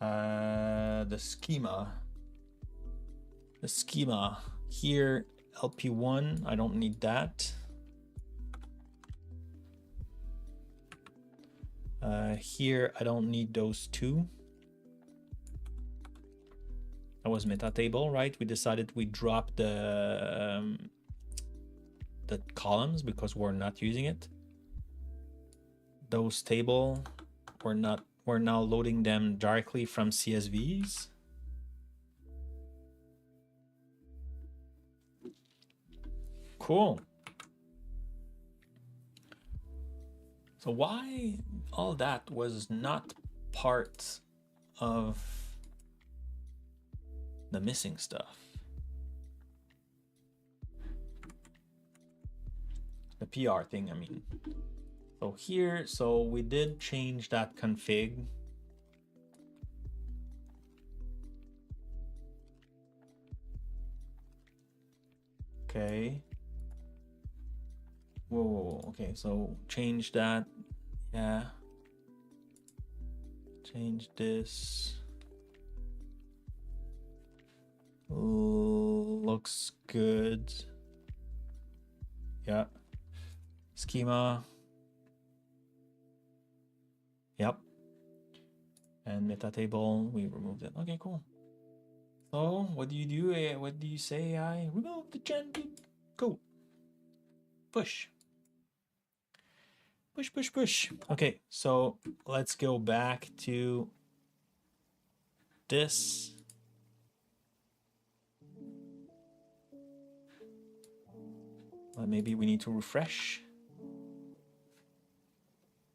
The schema. The schema here, LP1, I don't need that. Here, I don't need those two. That was meta table, right? We decided we drop the columns because we're not using it. Those table, we're now loading them directly from CSVs. Cool. So why all that was not part of the missing stuff? The PR thing, I mean. So here, so we did change that config. Okay. Whoa, okay, so change that. Yeah. Change this. Looks good. Yeah. Schema. Yep. And meta table, we removed it. Okay, cool. So what do you do? What do you say, AI? Remove the gen. Go. Push. Push, push, push. Okay, so let's go back to this. Well, maybe we need to refresh.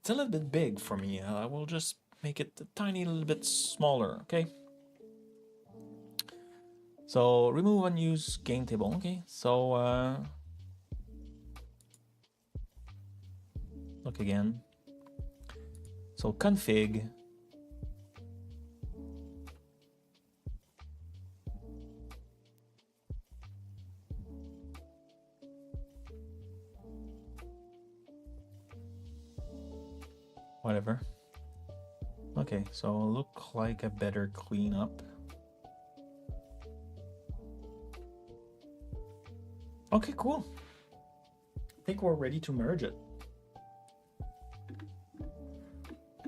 It's a little bit big for me. I will just make it a tiny little bit smaller, okay? So remove unused game table. Okay, so look again. So config. Whatever. Okay, so look like a better cleanup. Okay, cool. I think we're ready to merge it.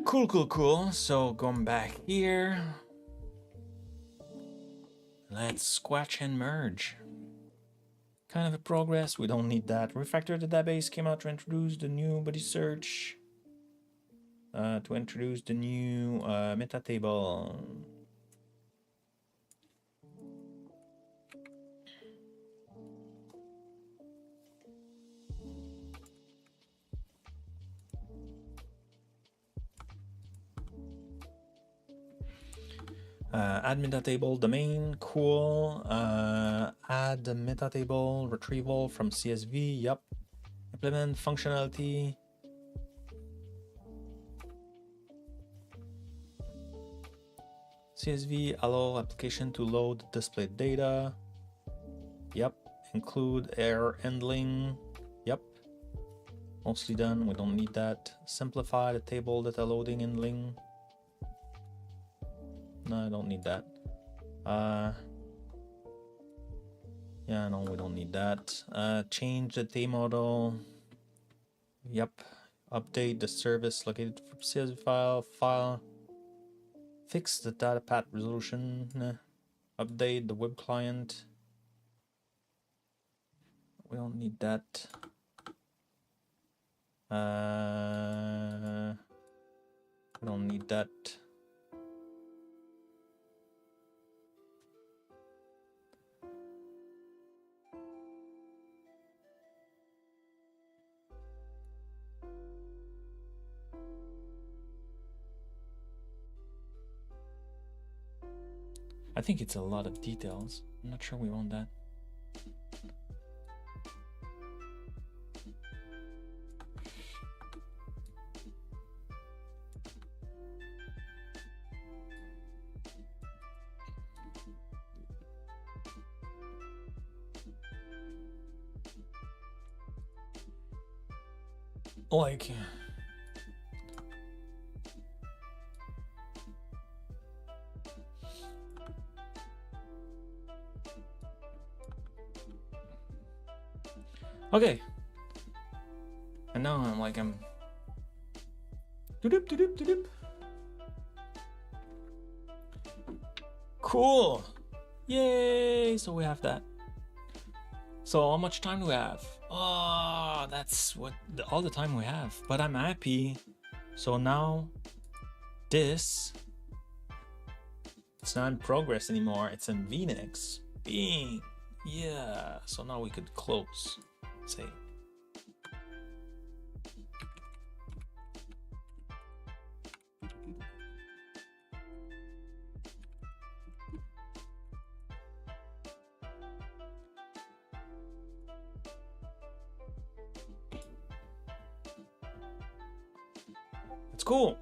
Cool, cool, cool. So going back here. Let's squash and merge. Kind of a progress. We don't need that. Refactor the database came out to introduce the new buddy search. to introduce the new meta table. Add meta table domain, cool. Add the meta table retrieval from CSV, yep. Implement functionality. CSV allow application to load displayed data. Yep. Include error handling. Yep. Mostly done. We don't need that. Simplify the table data loading handling. No, I don't need that. Yeah, no, we don't need that. Change the T model. Yep. Update the service located from CSV file. Fix the data path resolution. Update the web client. We don't need that. We don't need that. I think it's a lot of details. I'm not sure we want that. Like, okay. And now I'm doop, doop, doop, doop. Cool. Yay. So we have that. So how much time do we have? Oh, that's what all the time we have. But I'm happy. So now this, it's not in progress anymore. It's in Phoenix. Bing. Yeah. So now we could close. Say. It's cool.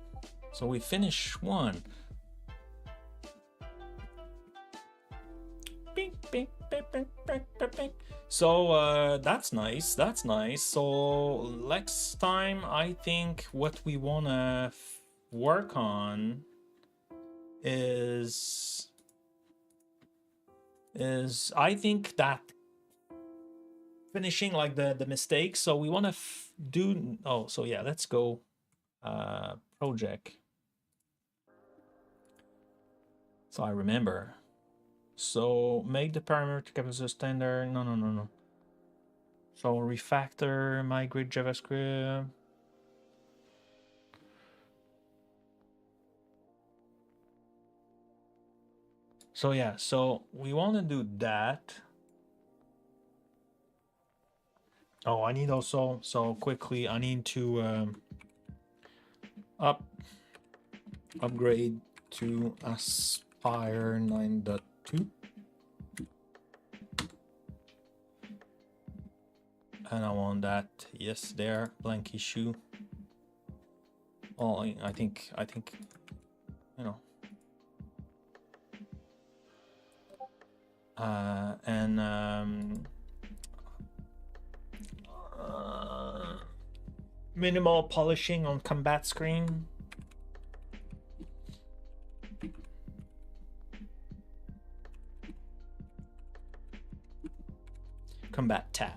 So we finish one. Bing, bing, bing, bing, bing, bing, bing. So that's nice. That's nice. So next time, I think what we wanna work on is I think that finishing like the mistakes. So we wanna do. Oh, so yeah, let's go. Project. So I remember. So make the parameter capacity standard. No. So refactor, migrate JavaScript. So yeah, so we want to do that. Oh, I need also, so quickly, I need to upgrade to Aspire 9.2. And I want that, yes, there, blank issue. Oh, I think, you know. Minimal polishing on combat screen. Combat tab.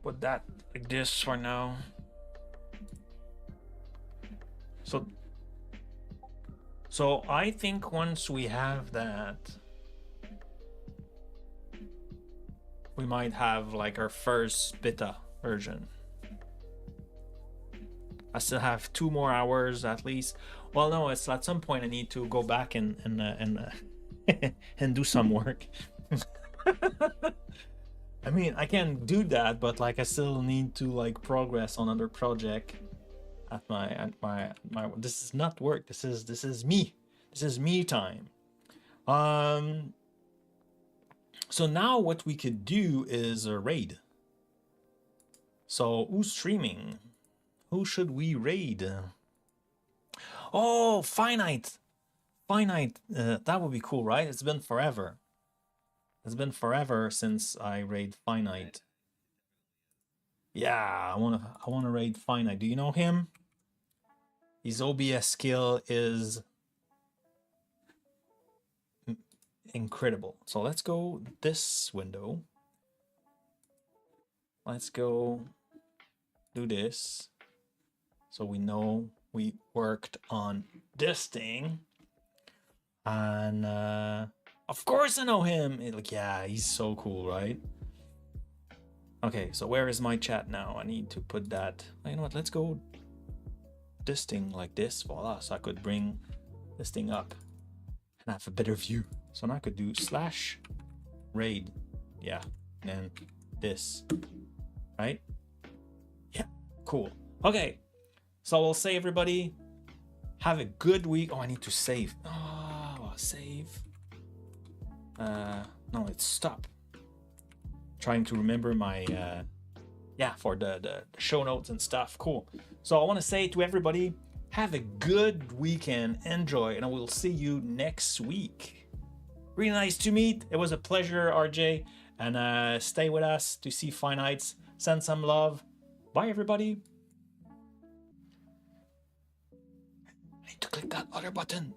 Put that like this for now. So I think once we have that, we might have like our first beta version. I still have 2 more hours at least. Well, no, it's at some point I need to go back and and do some work. I mean, I can do that, but like I still need to like progress on other project. At my this is not work. This is me. This is me time. So now what we could do is a raid. So who's streaming? Who should we raid? Oh, Finite. That would be cool, right? It's been forever. It's been forever since I raid Finite. Yeah, I wanna raid Finite. Do you know him? His OBS skill is incredible. So let's go this window. Let's go do this. So we know we worked on this thing. And of course I know him. Like, yeah, he's so cool, right? Okay, so where is my chat now? I need to put that. You know what? Let's go this thing like this. Voila, so I could bring this thing up and have a better view. So now I could do /raid. Yeah, and this, right? Yeah, cool. Okay, so we'll say everybody have a good week. Oh, I need to save. Oh, save. No, it's stop. Trying to remember my yeah, for the show notes and stuff. Cool. So I want to say to everybody, have a good weekend, enjoy, and I will see you next week. Really nice to meet. It was a pleasure, RJ, and stay with us to see Finites. Send some love. Bye, everybody. I need to click that other button.